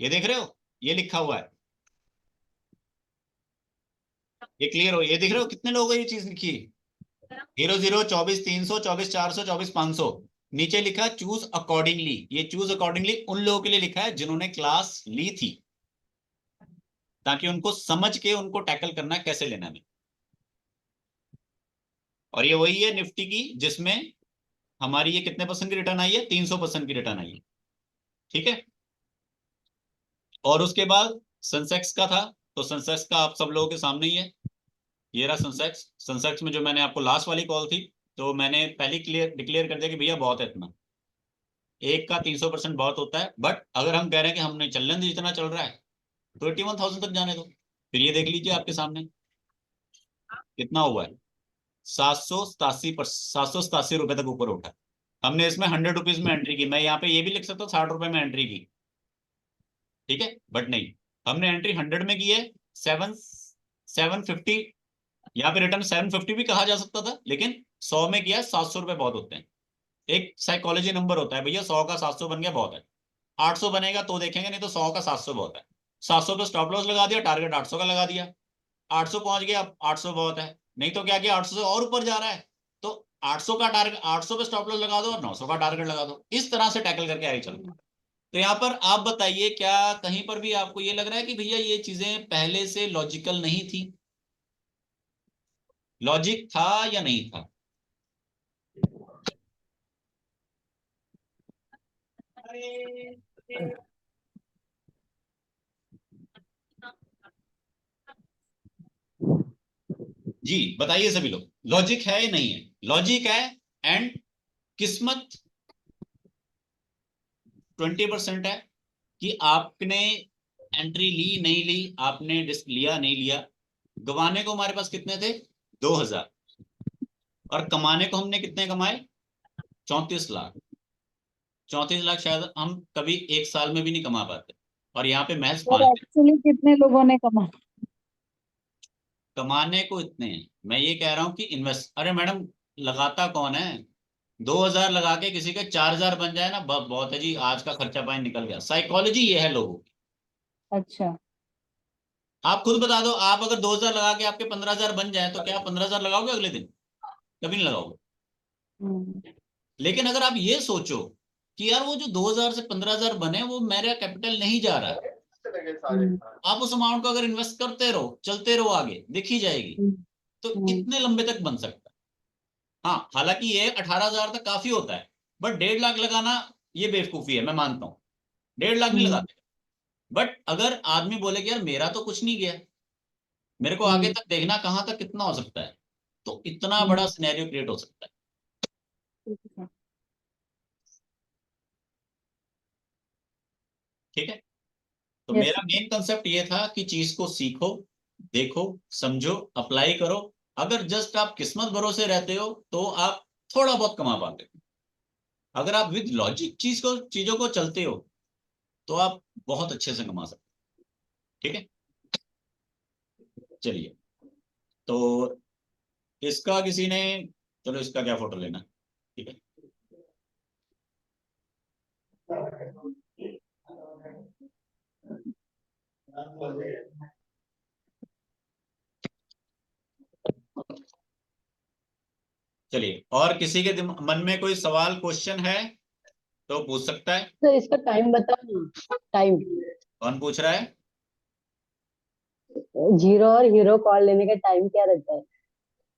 ये देख रहे हो, ये लिखा हुआ है, ये क्लियर हो? ये देख रहे हो कितने लोगों को ये चीज लिखी? Hero zero 24,300, 24,400, 24,500। नीचे लिखा चूज अकॉर्डिंगली, ये चूज अकॉर्डिंगली उन लोगों के लिए लिखा है जिन्होंने क्लास ली थी, ताकि उनको समझ के उनको टैकल करना है, कैसे लेना है। और ये वही है निफ्टी की जिसमें हमारी ये कितने % की रिटर्न आई है? 300% की रिटर्न आई है। ठीक है। और उसके बाद सेंसेक्स का था, तो सेंसेक्स का आप सब लोगों के सामने ही है, ये रहा सेंसेक्स। सेंसेक्स में जो मैंने आपको लास्ट वाली कॉल थी, तो मैंने पहले डिक्लेयर कर दिया कि भैया बहुत है, इतना एक का 300% बहुत होता है। बट अगर हम कह रहे हैं कि हमने चलन जितना चल रहा है तो 81,000 तक जाने दो। फिर ये देख लीजिए आपके सामने कितना हुआ है, 787 रुपए तक ऊपर उठा। हमने इसमें 100 रुपीज में एंट्री की, मैं यहाँ पे ये भी लिख सकता हूँ 60 रुपए में एंट्री की। ठीक है। बट नहीं, हमने एंट्री 100 में की है, 750 यहाँ पे रिटर्न 750 भी कहा जा सकता था, लेकिन 100 में किया, 700 रुपए बहुत होते हैं। एक साइकोलॉजी नंबर होता है भैया, 100 का 700 बन गया बहुत है, 800 बनेगा तो देखेंगे, नहीं तो 100 का 700 बहुत है। 700 पे स्टॉप लॉस लगा दिया, टारगेट 800 का लगा दिया, 800 पहुंच गया, 800 बहुत है, नहीं तो क्या किया 800 से और ऊपर जा रहा है तो 800 का टारगेट, 800 पे स्टॉप लॉस लगा दो और 900 का टारगेट लगा दो। इस तरह से टैकल करके आगे चलना। तो यहाँ पर आप बताइए, क्या कहीं पर भी आपको ये लग रहा है कि भैया ये चीजें पहले से लॉजिकल नहीं थी? लॉजिक था या नहीं था? जी बताइए सभी लोग, लॉजिक है या नहीं है? लॉजिक है एंड किस्मत 20% है कि आपने एंट्री ली नहीं ली, आपने रिस्क लिया नहीं लिया। गवाने को हमारे पास कितने थे? 2000, और कमाने को हमने कितने कमाए? 34 लाख। 34 लाख शायद हम कभी एक साल में भी नहीं कमा पाते, और यहाँ पे महज 5 दिन। एक्चुअली कितने लोगों ने कमा? कमाने को इतने हैं, मैं ये कह रहा हूँ कि इन्वेस्ट, अरे मैडम लगाता कौन है? 2000 लगा के किसी के 4000 बन जाए ना, बहुत है जी, आज का खर्चा पानी निकल गया। साइकोलॉजी ये है लोगों की। अच्छा। आप खुद बता दो, आप अगर 2000 लगा के आपके 15000 बन जाए तो क्या आप 15000 लगाओगे अगले दिन? कभी नहीं लगाओगे। लेकिन अगर आप ये सोचो कि यार वो जो 2000 से 15000 बने वो मेरा कैपिटल नहीं जा रहा है, आप उस अमाउंट को अगर इन्वेस्ट करते रहो, चलते रहो, आगे दिखी जाएगी, तो कितने लंबे तक बन सकता है। हाँ हालांकि ये 18000 तक काफी होता है, बट 1.5 लाख लगाना ये बेवकूफी है, मैं मानता हूँ। 1.5 लाख नहीं लगाते, बट अगर आदमी बोले कि यार मेरा तो कुछ नहीं गया, मेरे को आगे तक देखना कहाँ तक कितना हो सकता है, तो इतना बड़ा सिनेरियो क्रिएट हो सकता है। ठीक है, तो Yes. मेरा मेन कंसेप्ट ये था कि चीज को सीखो, देखो, समझो, अप्लाई करो। अगर जस्ट आप किस्मत भरोसे रहते हो तो आप थोड़ा बहुत कमा पाते हो। अगर आप विद लॉजिक चीजों को चलते हो तो आप बहुत अच्छे से कमा सकते हो। ठीक है, चलिए, तो इसका किसी ने, चलो इसका क्या फोटो लेना, ठीक है। चलिए, और किसी के मन में कोई सवाल क्वेश्चन है तो पूछ सकता है। सर इसका टाइम बताओ ना, टाइम। कौन पूछ रहा है? जीरो और हीरो कॉल लेने का टाइम क्या रहता है?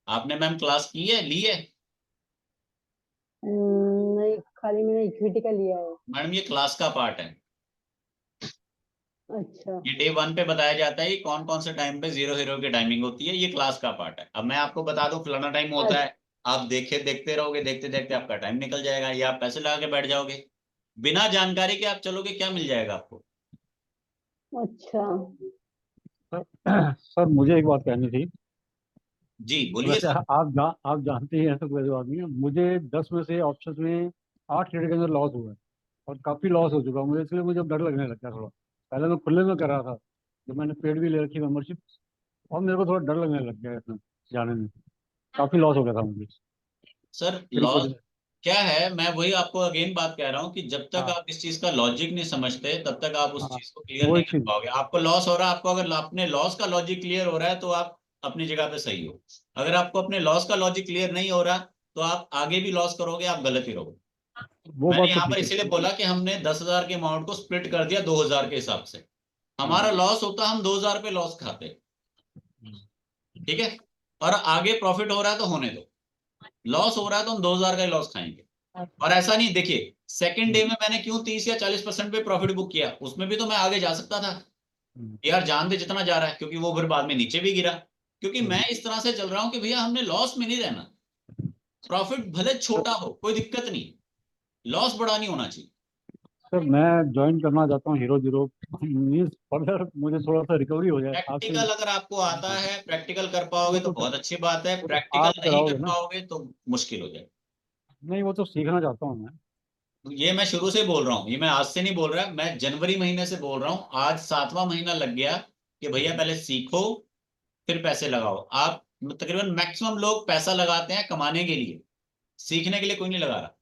आपने मैम क्लास की है, ली है? नहीं, खाली मैंने इक्विटी का लिया है। मैडम ये क्लास का पार्ट है। अच्छा। ये डे 1 पे बताया जाता है कि कौन कौन से टाइम पे जीरो हीरो की टाइमिंग होती है, ये क्लास का पार्ट है। अब मैं आपको बता दूं फलाना टाइम होता है, आप देखते रहोगे, देखते देखते आपका टाइम निकल जाएगा, या आप पैसे लगा के बैठ जाओगे बिना जानकारी के। आप चलोगे, क्या मिल जाएगा आपको? अच्छा। सर मुझे एक बात कहनी थी। जी बोलिए वैसे सर। आप जानते ही हैं, ऐसा कोई बात नहीं है। मुझे 10 में से ऑप्शन में 8 ट्रेड के अंदर लॉस हुआ है, और काफ़ी लॉस हो चुका है मुझे, इसलिए मुझे अब डर लगने लग गया थोड़ा। पहले मैं खुले में कर रहा था, जब मैंने पेड भी ले रखी मेंबरशिप, और मेरे को थोड़ा डर लगने लग गया इसमें जाने में। काफ़ी लॉस हो गया था मुझे। सर बिल्कुल। लॉस क्या है, मैं वही आपको अगेन बात कह रहा हूँ कि जब तक हाँ आप इस चीज का लॉजिक नहीं समझते तब तक आप उस हाँ, चीज को क्लियर वही नहीं कर चीज़। पाओगे। आपको लॉस हो रहा है, आपको अगर अपने लॉस का लॉजिक क्लियर हो रहा है तो आप अपनी जगह पे सही हो। अगर आपको अपने लॉस का लॉजिक क्लियर नहीं हो रहा तो आप आगे भी लॉस करोगे, आप गलत ही रहोगे। वो मैंने बात तो यहाँ पर ठीक है। इसीलिए बोला कि हमने 10,000 के अमाउंट को स्प्लिट कर दिया 2,000 के हिसाब से। हमारा लॉस होता, हम 2,000 पे लॉस खाते, ठीक है, और आगे प्रॉफिट हो रहा है तो होने दो। लॉस हो रहा है तो हम 2,000 का ही लॉस खाएंगे। और ऐसा नहीं, देखिए सेकंड डे में मैंने क्यों 30 या 40% पे प्रॉफिट बुक किया, उसमें भी तो मैं आगे जा सकता था यार, जान दे जितना जा रहा है, क्योंकि वो फिर बाद में नीचे भी गिरा। क्योंकि मैं इस तरह से चल रहा हूं कि भैया हमने लॉस में नहीं रहना, प्रॉफिट भले छोटा हो कोई दिक्कत नहीं, लॉस बड़ा नहीं होना चाहिए। सर मैं ज्वाइन करना चाहता हूँ हीरो जीरो, मीन्स फर्दर मुझे थोड़ा सा रिकवरी हो जाए आपसे। प्रैक्टिकल अगर आपको आता हाँ, है, प्रैक्टिकल कर पाओगे वो तो तो बहुत अच्छी बात है, वो तो आप प्रैक्टिकल नहीं कराओगे कर ना। पाओगे तो मुश्किल हो जाए। नहीं, वो तो सीखना चाहता हूँ मैं। तो ये मैं शुरू से बोल रहा हूँ, ये मैं आज से नहीं बोल रहा, मैं जनवरी महीने से बोल रहा हूँ, आज 7वां महीना लग गया कि भैया पहले सीखो फिर पैसे लगाओ। आप तकरीबन मैक्सिमम लोग पैसा लगाते हैं कमाने के लिए, सीखने के लिए कोई नहीं लगा रहा।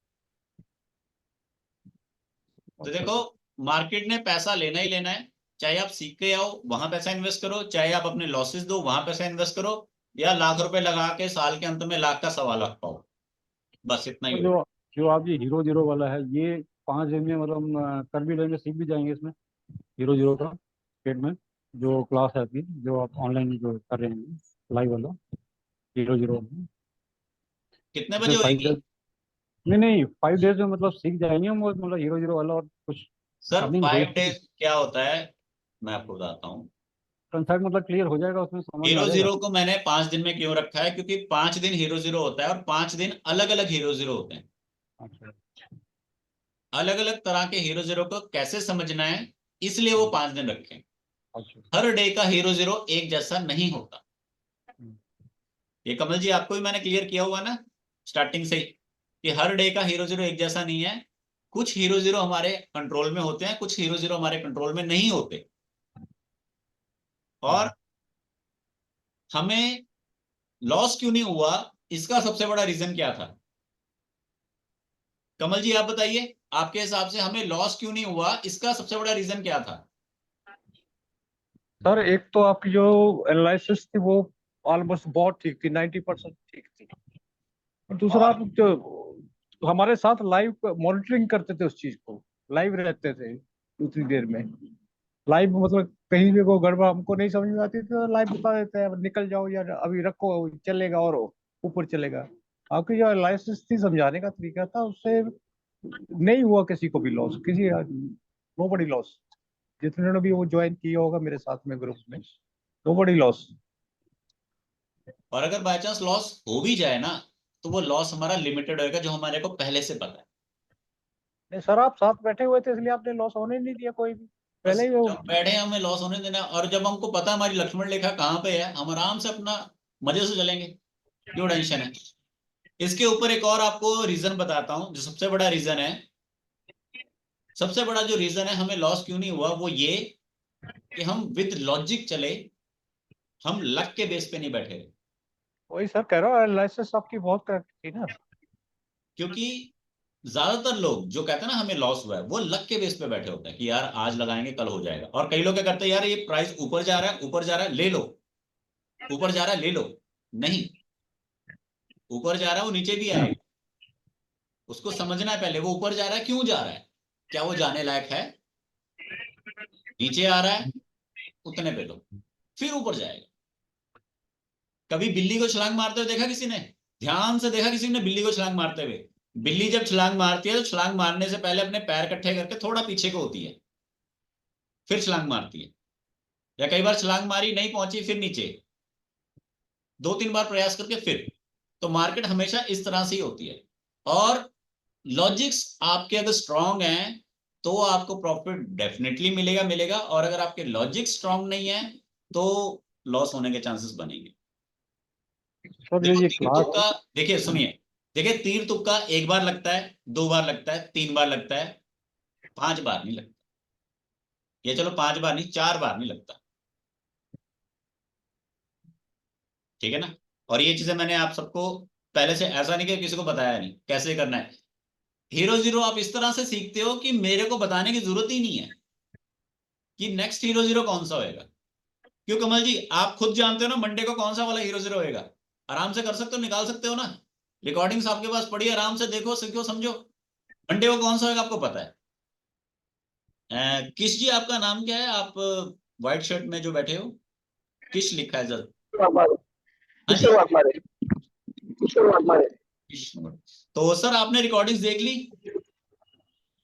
तो देखो मार्केट ने पैसा लेना ही लेना है, चाहे आप सीख के आओ वहां पैसा इन्वेस्ट करो, चाहे आप अपने लॉसेस दो वहां पैसा इन्वेस्ट करो, या लाख रुपए लगा के साल के अंत में लाख का 1.25 लाख पाओ, बस इतना ही तो हो। जो आप ये हीरो जीरो वाला है, ये 5 दिन में मतलब कर भी लेंगे, सीख भी जाएंगे इसमें, हीरो जीरो का पेड में जो क्लास है आपकी, जो आप ऑनलाइन जो कर रहे हैं लाइव वाला हीरो जीरो में, कितने इसमें बजे 5 डेज, होगी? नहीं नहीं 5 डेज में मतलब सीख जाएंगे हम, और मतलब हीरो जीरो वाला, और कुछ सर अर्निंग हो 5 डेज क्या होता है मैं आपको बताता हूँ। कंसेप्ट मतलब क्लियर हो जाएगा, उसमें समझ में आ हीरो जाएगा। जीरो को मैंने 5 दिन में क्यों रखा है, क्योंकि 5 दिन हीरो जीरो होता है और 5 दिन अलग अलग हीरो जीरो होते हैं। अच्छा अलग अलग तरह के हीरो जीरो को कैसे समझना है, इसलिए वो 5 दिन रखे। अच्छा। हर डे का हीरो जीरो एक जैसा नहीं होता। ये कमल जी आपको भी मैंने क्लियर किया हुआ ना स्टार्टिंग से ही, कि हर डे का हीरो जीरो एक जैसा नहीं है। कुछ हीरो जीरो हमारे कंट्रोल में होते हैं, कुछ हीरो जीरो हमारे कंट्रोल में नहीं होते। और हमें लॉस क्यों नहीं हुआ, इसका सबसे बड़ा रीजन क्या था? कमल जी आप बताइए, आपके हिसाब से हमें लॉस क्यों नहीं हुआ, इसका सबसे बड़ा रीजन क्या था? सर एक तो आपकी जो एनालिसिस थी वो ऑलमोस्ट बहुत ठीक थी, 90% ठीक थी। और दूसरा और आप जो हमारे साथ लाइव मॉनिटरिंग करते थे उस चीज को, लाइव रहते थे उतनी देर में, लाइव मतलब कहीं भी को गड़बड़ हमको नहीं समझ में आती तो लाइव बता देते हैं, अब निकल जाओ या अभी रखो चलेगा और ऊपर चलेगा। आपकी जो एनालिसिस थी, समझाने का तरीका था, उससे नहीं हुआ किसी को भी लॉस, किसी नो बड़ी लॉस। जितने ने भी वो ज्वाइन किया होगा मेरे साथ में ग्रुप में, नो बड़ी लॉस। और अगर बाय चांस लॉस हो भी जाए ना, तो वो लॉस हमारा लिमिटेड होएगा, जो हमारे को पहले से पता है। नहीं सर, आप साथ बैठे हुए थे इसलिए आपने लॉस होने नहीं दिया कोई भी, बस पहले ही वो। जब बैठे हैं, हमें लॉस होने देना, और जब हमको पता हमारी लक्ष्मण रेखा कहाँ पे है, हम आराम से अपना मजे से चलेंगे, क्यों टेंशन है। इसके ऊपर एक और आपको रीजन बताता हूं, जो सबसे बड़ा रीजन है। सबसे बड़ा जो रीजन है हमें लॉस क्यों नहीं हुआ, वो ये कि हम विद लॉजिक चले, हम लक के बेस पे नहीं बैठे रहे। वही सर कह रहा हूँ, एनालिसिस आपकी बहुत करेक्ट थी ना। क्योंकि ज्यादातर लोग जो कहते हैं ना हमें लॉस हुआ है, वो लक के बेस पे बैठे होते हैं कि यार आज लगाएंगे कल हो जाएगा। और कई लोग क्या करते हैं, यार ये प्राइस ऊपर जा रहा है, ऊपर जा रहा है ले लो, ऊपर जा रहा है ले लो। नहीं, ऊपर जा रहा है वो नीचे भी आएगा, उसको समझना है पहले वो ऊपर जा रहा है क्यों जा रहा है, क्या वो जाने लायक है। नीचे आ रहा है उतने पे लो, फिर ऊपर जाएगा। कभी बिल्ली को छलांग मारते हुए देखा किसी ने? ध्यान से देखा किसी ने बिल्ली को छलांग मारते हुए? बिल्ली जब छलांग मारती है तो छलांग मारने से पहले अपने पैर इकट्ठे करके थोड़ा पीछे को होती है, फिर छलांग मारती है। या कई बार छलांग मारी नहीं पहुंची, फिर नीचे 2-3 बार प्रयास करके फिर। तो मार्केट हमेशा इस तरह से ही होती है। और लॉजिक्स आपके अगर स्ट्रांग हैं तो आपको प्रॉफिट डेफिनेटली मिलेगा मिलेगा, और अगर आपके लॉजिक स्ट्रांग नहीं है तो लॉस होने के चांसेस बनेंगे। सर जो देखो ये तीर क्लास, तुक्का, देखिए सुनिए, देखिए तीर तुक्का एक बार लगता है, 2 बार लगता है, 3 बार लगता है, 5 बार नहीं लगता। ये चलो 5 बार नहीं, 4 बार नहीं लगता, ठीक है ना। और ये चीजें मैंने आप सबको पहले से ऐसा नहीं कि किसी को बताया नहीं कैसे करना है। हीरो जीरो आप इस तरह से सीखते हो कि मेरे को बताने की जरूरत ही नहीं है कि नेक्स्ट हीरो जीरो कौन सा होएगा। क्यों कमल जी, आप खुद जानते हो ना मंडे को कौन सा वाला हीरो जीरो होएगा, आराम से कर सकते हो, निकाल सकते हो ना। रिकॉर्डिंग्स आपके पास पड़ी, आराम से देखो सीखो समझो, मंडे को कौन सा होएगा आपको पता है। किश जी आपका नाम क्या है, आप व्हाइट शर्ट में जो बैठे हो, किश लिखा है जरा। हाँ जी, किश। तो सर आपने रिकॉर्डिंग्स देख ली?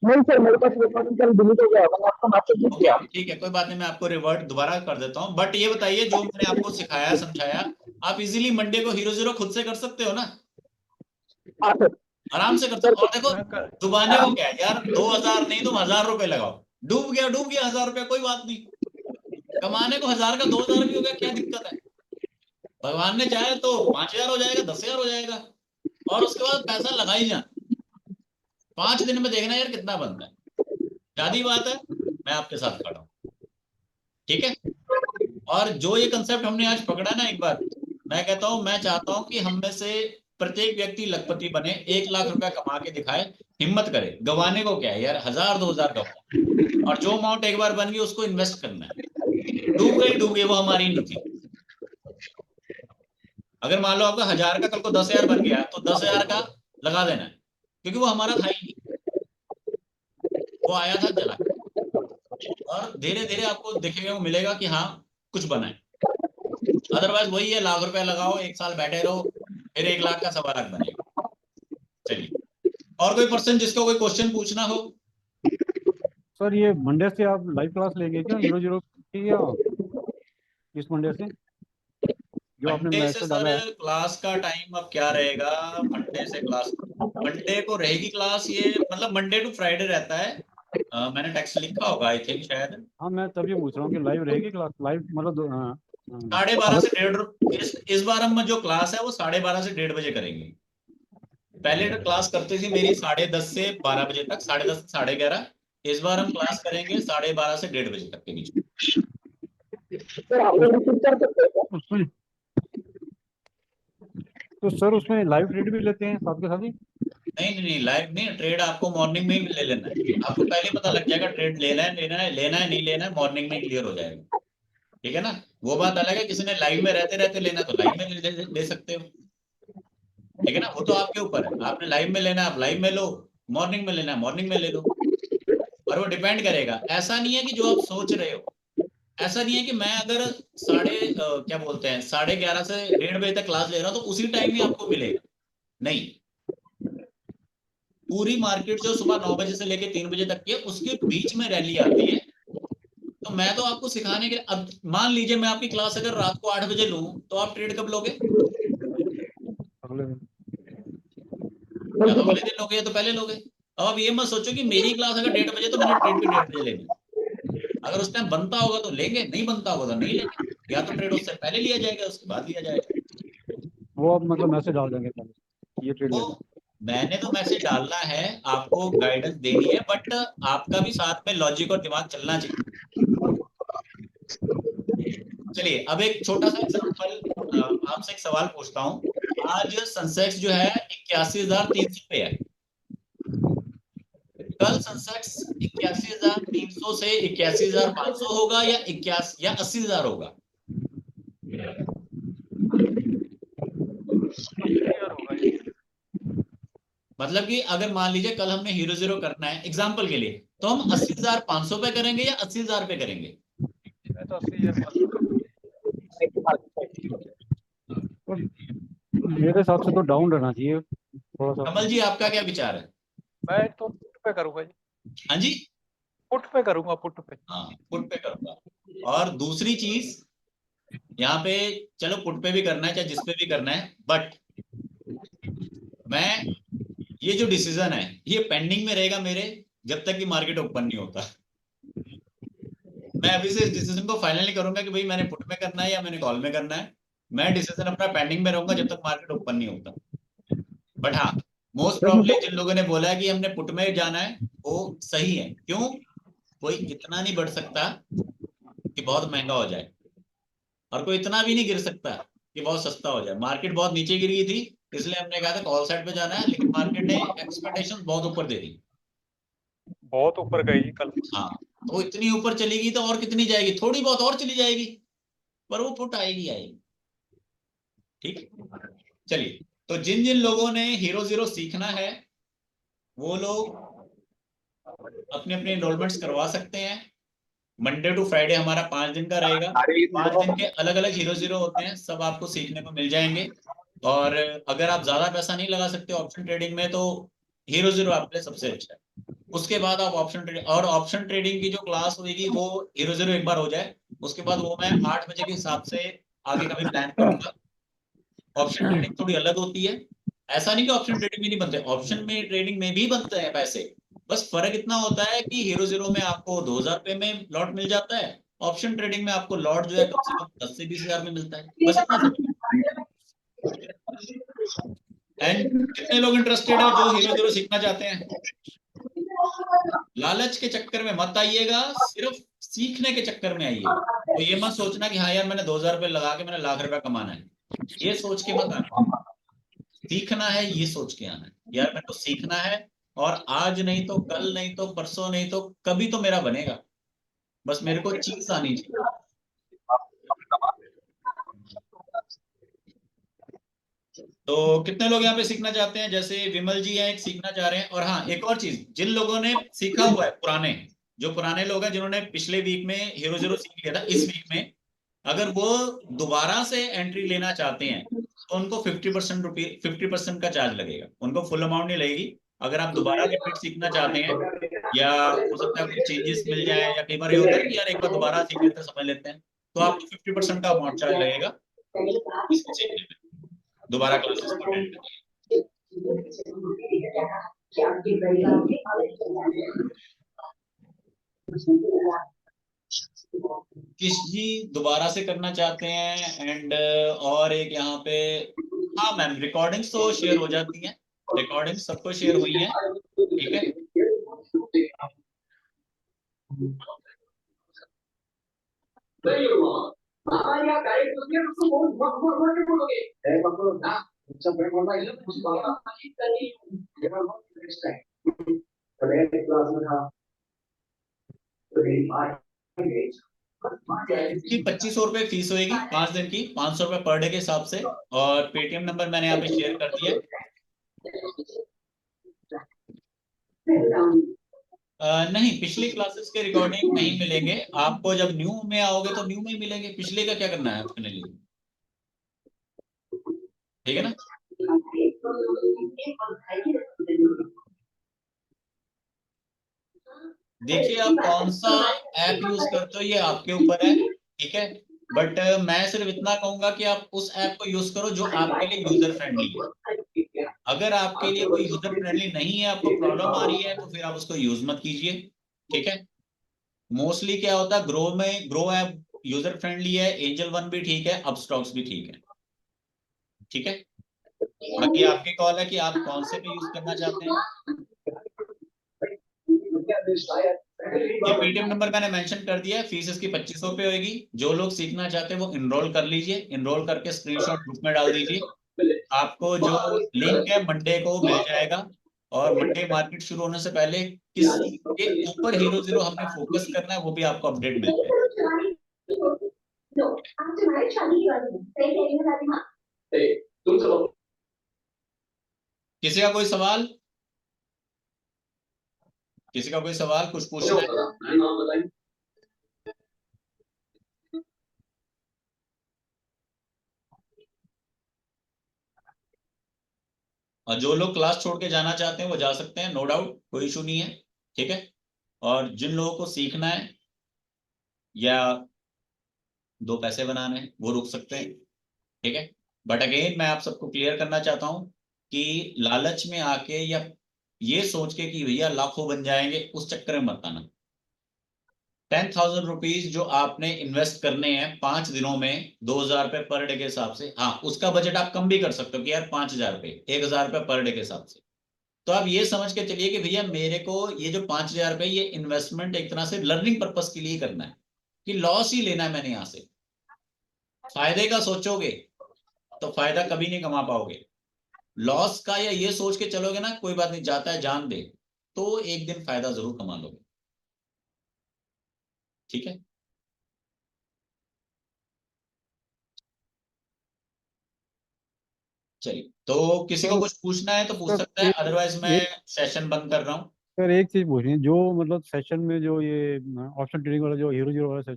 नहीं सर, मेरे पास रिकॉर्डिंग कल डिलीट हो गया, मैंने आपको मैसेज भी ओके किया। ओके ठीक है, कोई बात नहीं, मैं आपको रिवर्ट दोबारा कर देता हूँ। बट ये बताइए, जो मैंने आपको सिखाया समझाया, आप इजीली मंडे को हीरो जीरो खुद से कर सकते हो ना? हाँ सर। आराम से कर सकते हो। और देखो डुबाने को क्या है यार, 2,000 नहीं तुम 1,000 रुपए लगाओ, डूब गया 1,000 रुपया, कोई बात नहीं। कमाने को 1,000 का 2,000 भी हो गया, क्या दिक्कत है। भगवान ने चाहे तो 5,000 हो जाएगा, 10,000 हो जाएगा, और उसके बाद पैसा लगा ही जा। 5 दिन में देखना यार कितना बनता है, ज्यादा बात है। मैं आपके साथ खड़ा हूं, ठीक है। और जो ये कंसेप्ट हमने आज पकड़ा ना एक बार, मैं कहता हूं, मैं चाहता हूं कि हम में से प्रत्येक व्यक्ति लखपति बने, 1 लाख रुपया कमा के दिखाए, हिम्मत करे, गवाने को क्या है यार, 1000-2000 गवा, और जो अमाउंट एक बार बन गई उसको इन्वेस्ट करना है, डूब गई वो हमारी नहीं थी। अगर मान लो आपका 1000 का कल को 10,000 बन गया तो 10,000 का लगा देना है, क्योंकि वो हमारा था ही नहीं, वो आया था चला, और धीरे धीरे आपको दिखेगा, वो मिलेगा कि हाँ कुछ बना है। अदरवाइज वही है, लाख रुपया लगाओ, 1 साल बैठे रहो, फिर 1 लाख का 1.25 लाख बनेगा। चलिए, और कोई पर्सन जिसको कोई क्वेश्चन पूछना हो? सर ये मंडे से आप लाइव क्लास लेंगे क्या 0-0 की, या इस मंडे से जो आपने मंडे से मैसेज सर डाला है? क्लास का टाइम अब क्या रहेगा? मंडे से क्लास, मंडे को रहेगी क्लास, ये मतलब मंडे टू फ्राइडे रहता है। मैंने टेक्स्ट लिखा होगा आई थिंक शायद। हाँ मैं तभी पूछ रहा हूँ कि लाइव रहेगी क्लास, लाइव मतलब हाँ, 12:30 से 1:30, इस बार हम जो क्लास है वो 12:30 से 1:30 बजे करेंगे। पहले तो क्लास करते थे मेरी 10:30 से 12 बजे तक, 10:30 से 11:30। इस बार हम क्लास करेंगे 12:30 से 1:30 बजे तक के बीच में। सर आप लोग रिसीव कर सकते हैं क्या? उसमें तो सर उसमें लाइव ट्रेड भी लेते हैं साथ के साथ ही? नहीं, लाइव नहीं, ट्रेड आपको मॉर्निंग में ही ले लेना है। आपको पहले पता लग जाएगा ट्रेड लेना है नहीं लेना है, मॉर्निंग में क्लियर हो जाएगा। ठीक है ना? वो बात अलग है, किसी ने लाइव में रहते रहते लेना तो लाइव में ले सकते हो। ठीक है ना? वो तो आपके ऊपर है, आपने लाइव में लेना है आप लाइव में लो, मॉर्निंग में लेना है मॉर्निंग में ले लो। और वो डिपेंड करेगा, ऐसा नहीं है कि जो आप सोच रहे हो, ऐसा नहीं है कि मैं अगर क्या बोलते हैं 11:30 से 1:30 बजे तक क्लास ले रहा हूँ तो उसी टाइम ही आपको मिलेगा, नहीं। पूरी मार्केट जो सुबह 9 बजे से लेके 3 बजे तक की है उसके बीच में रैली आती है। तो मैं तो आपको सिखाने के लिए, अब मान लीजिए मैं आपकी क्लास अगर रात को 8 बजे लूं तो आप ट्रेड कब लोगे? अगले दिन। या तो अगले दिन लोगे या तो पहले लोगे। अब आप ये मत सोचो कि मेरी क्लास अगर 1:30 बजे तो मैंने ट्रेड भी 1:30 बजे लेनी। अगर उस टाइम बनता होगा तो लेंगे, नहीं बनता होगा तो नहीं लेंगे, या तो ट्रेड उससे पहले लिया जाएगा उसके बाद लिया जाएगा। वो आप मतलब मैसेज डाल देंगे पहले ये ट्रेड वो लेना? मैंने तो मैसेज डालना है, आपको गाइडेंस देनी है, बट आपका भी साथ में लॉजिक और दिमाग चलना चाहिए। चलिए अब एक छोटा सा एग्जांपल, आपसे एक सवाल पूछता हूं। आज सेंसेक्स जो है 81,300 पे है, कल सेंसेक्स 81,300 से 81,500 होगा या 81 या 80,000 होगा? मतलब कि अगर मान लीजिए कल हमने हीरो जीरो करना है एग्जाम्पल के लिए, तो हम 80,500 पे करेंगे या 80,000 पे करेंगे? मेरे हिसाब से तो डाउन रहना चाहिए थोड़ा सा। कमल जी आपका क्या विचार है? मैं तो पुट पे करूंगा जी, हाँ जी, पुट पे करूंगा, पुट पे। हाँ पुट पे करूंगा। और दूसरी चीज यहाँ पे, चलो पुट पे भी करना है चाहे जिस पे भी करना है, बट मैं ये जो डिसीजन है ये पेंडिंग में रहेगा मेरे, जब तक कि मार्केट ओपन नहीं होता। मैं अभी से इस डिसीजन को फाइनली करूंगा कि भाई मैंने पुट में करना है या मैंने कॉल में करना है। मैं डिसीजन अपना पेंडिंग में रहूंगा जब तक मार्केट ओपन नहीं होता। बट हाँ, मोस्ट प्रॉब्ली जिन लोगों ने बोला है कि हमने पुट में जाना है वो सही है। क्यों? कोई इतना नहीं बढ़ सकता कि बहुत महंगा हो जाए, और कोई इतना भी नहीं गिर सकता कि बहुत सस्ता हो जाए। मार्केट बहुत नीचे गिर गई थी, इसलिए हमने कहा था कॉल साइड पे जाना है, लेकिन मार्केट ने एक्सपेक्टेशन बहुत ऊपर दे दी। बहुत ऊपर गई कल। हाँ, तो इतनी ऊपर चलेगी तो और कितनी जाएगी? थोड़ी बहुत और चली जाएगी, पर वो पुट आएगी आएगी। ठीक, चलिए, तो जिन जिन लोगों ने हीरो जीरो सीखना है वो लोग अपने अपने एनरोलमेंट्स करवा सकते हैं। मंडे टू फ्राइडे हमारा 5 दिन का रहेगा, 5 दिन के अलग अलग हीरो जीरो होते हैं, सब आपको सीखने को मिल जाएंगे। और अगर आप ज्यादा पैसा नहीं लगा सकते ऑप्शन ट्रेडिंग में तो हीरो जीरो आपके लिए सबसे अच्छा है। उसके बाद आप ऑप्शन ट्रेडिंग, और ऑप्शन ट्रेडिंग की जो क्लास होगी वो हीरो जीरो एक बार हो जाए, उसके बाद वो मैं 8 बजे के हिसाब से आगे का भी प्लान करूंगा। ऑप्शन ट्रेडिंग थोड़ी अलग होती है, ऐसा नहीं कि ऑप्शन ट्रेडिंग में नहीं बनते, ऑप्शन में ट्रेडिंग में भी बनते हैं पैसे। बस फर्क इतना होता है कि हीरो जीरो में आपको 2,000 रुपए में लॉट मिल जाता है, ऑप्शन ट्रेडिंग में आपको लॉट जो है कम से कम 10 से 20,000 में मिलता है। बस इतना फर्क है। एंड कितने लोग इंटरेस्टेड है जो हीरो जीरो सीखना चाहते हैं? लालच के चक्कर में मत आइएगा, सिर्फ सीखने के चक्कर में आइएगा। तो ये मत सोचना कि हाँ यार मैंने 2,000 रुपये लगा के मैंने लाख रुपया कमाना है, ये सोच के मत आना, सीखना है ये सोच के आना है, यार मेरे को सीखना है और आज नहीं तो कल नहीं तो परसों नहीं तो कभी तो मेरा बनेगा, बस मेरे को चीज आनी चाहिए। तो कितने लोग यहाँ पे सीखना चाहते हैं? जैसे विमल जी हैं, एक सीखना चाह रहे हैं। और हाँ, एक और चीज, जिन लोगों ने सीखा हुआ है, पुराने लोग हैं जिन्होंने पिछले वीक में हीरो जीरो सीख लिया था, इस वीक में अगर वो दोबारा से एंट्री लेना चाहते हैं तो उनको 50% का चार्ज लगेगा, उनको फुल अमाउंट नहीं लगेगी। अगर आप दोबारा रिपीट सीखना चाहते हैं, या हो सकता है कुछ चेंजेस मिल जाए, या कई बार ये होता है कि यार एक बार दोबारा सीख लेते हैं, समझ लेते हैं, तो आपको 50% का अमाउंट चार्ज लगेगा इसको सीखने में, दोबारा क्लासेस को अटेंड करने किस जी दोबारा से करना चाहते हैं। एंड और एक यहाँ पे, हाँ मैम, रिकॉर्डिंग्स तो शेयर हो जाती हैं, रिकॉर्डिंग्स सबको शेयर हुई हैं, ठीक है। इसकी 2500 रुपए फीस होगी 5 दिन की, 500 रुपए पर डे के हिसाब से। और पेटीएम नंबर मैंने यहाँ पे शेयर कर दिया है। नहीं, पिछली क्लासेस के रिकॉर्डिंग नहीं मिलेंगे आपको, जब न्यू में आओगे तो न्यू में ही मिलेंगे, पिछले का क्या करना है अपने लिए, ठीक है ना। देखिए आप कौन सा ऐप यूज करते हो ये आपके ऊपर है, ठीक है। बट मैं सिर्फ इतना कहूंगा कि आप उस ऐप को यूज करो जो आपके लिए यूजर फ्रेंडली है। अगर आपके लिए कोई यूजर फ्रेंडली नहीं है, आपको प्रॉब्लम आ रही है, तो फिर आप उसको यूज मत कीजिए, ठीक है। मोस्टली क्या होता है, ग्रो ऐप यूजर फ्रेंडली है, एंजल वन भी ठीक है, अपस्टॉक्स भी ठीक है, ठीक है। बाकी आपकी कॉल है कि आप कौन से पे यूज करना चाहते हैं। ये पेटीएम नंबर मैंने मेंशन कर दिया है। फीस इसकी 2500 रुपए होगी। जो लोग सीखना चाहते हैं वो इनरोल कर लीजिए, इनरोल करके स्क्रीनशॉट ग्रुप में डाल दीजिए। आपको जो लिंक है मंडे को मिल जाएगा, और मंडे मार्केट शुरू होने से पहले किस के ऊपर हीरो जीरो हमने फोकस करना है वो भी आपको अपडेट मिल जाएगा। किसी का कोई सवाल, किसी का कोई सवाल, कुछ पूछना है? और जो लोग क्लास छोड़ के जाना चाहते हैं वो जा सकते हैं, नो डाउट, कोई इशू नहीं है, ठीक है। और जिन लोगों को सीखना है या 2 पैसे बनाने हैं वो रुक सकते हैं, ठीक है। बट अगेन मैं आप सबको क्लियर करना चाहता हूं कि लालच में आके या ये सोच के कि भैया लाखों बन जाएंगे, उस चक्कर में मत आना। 10,000 रुपीज जो आपने इन्वेस्ट करने हैं 5 दिनों में 2,000 रुपए पर डे के हिसाब से, हाँ उसका बजट आप कम भी कर सकते हो कि यार 5,000 रुपए 1,000 रुपए पर डे के हिसाब से। तो आप ये समझ के चलिए कि भैया मेरे को ये जो 5,000 रुपए ये इन्वेस्टमेंट एक तरह से लर्निंग पर्पस के लिए करना है, कि लॉस ही लेना है मैंने यहाँ से। फायदे का सोचोगे तो फायदा कभी नहीं कमा पाओगे, लॉस का या ये सोच के चलोगे ना कोई बात नहीं जाता है जान दे, तो एक दिन फायदा जरूर कमा लोगे, ठीक है। चलिए, तो किसी को कुछ पूछना है तो पूछ सकता है, अदरवाइज मैं सेशन बंद कर रहा हूँ। सर एक चीज पूछनी है, जो मतलब सेशन में जो ये ऑप्शन ट्रेडिंग वाला जो हीरो जीरो वाला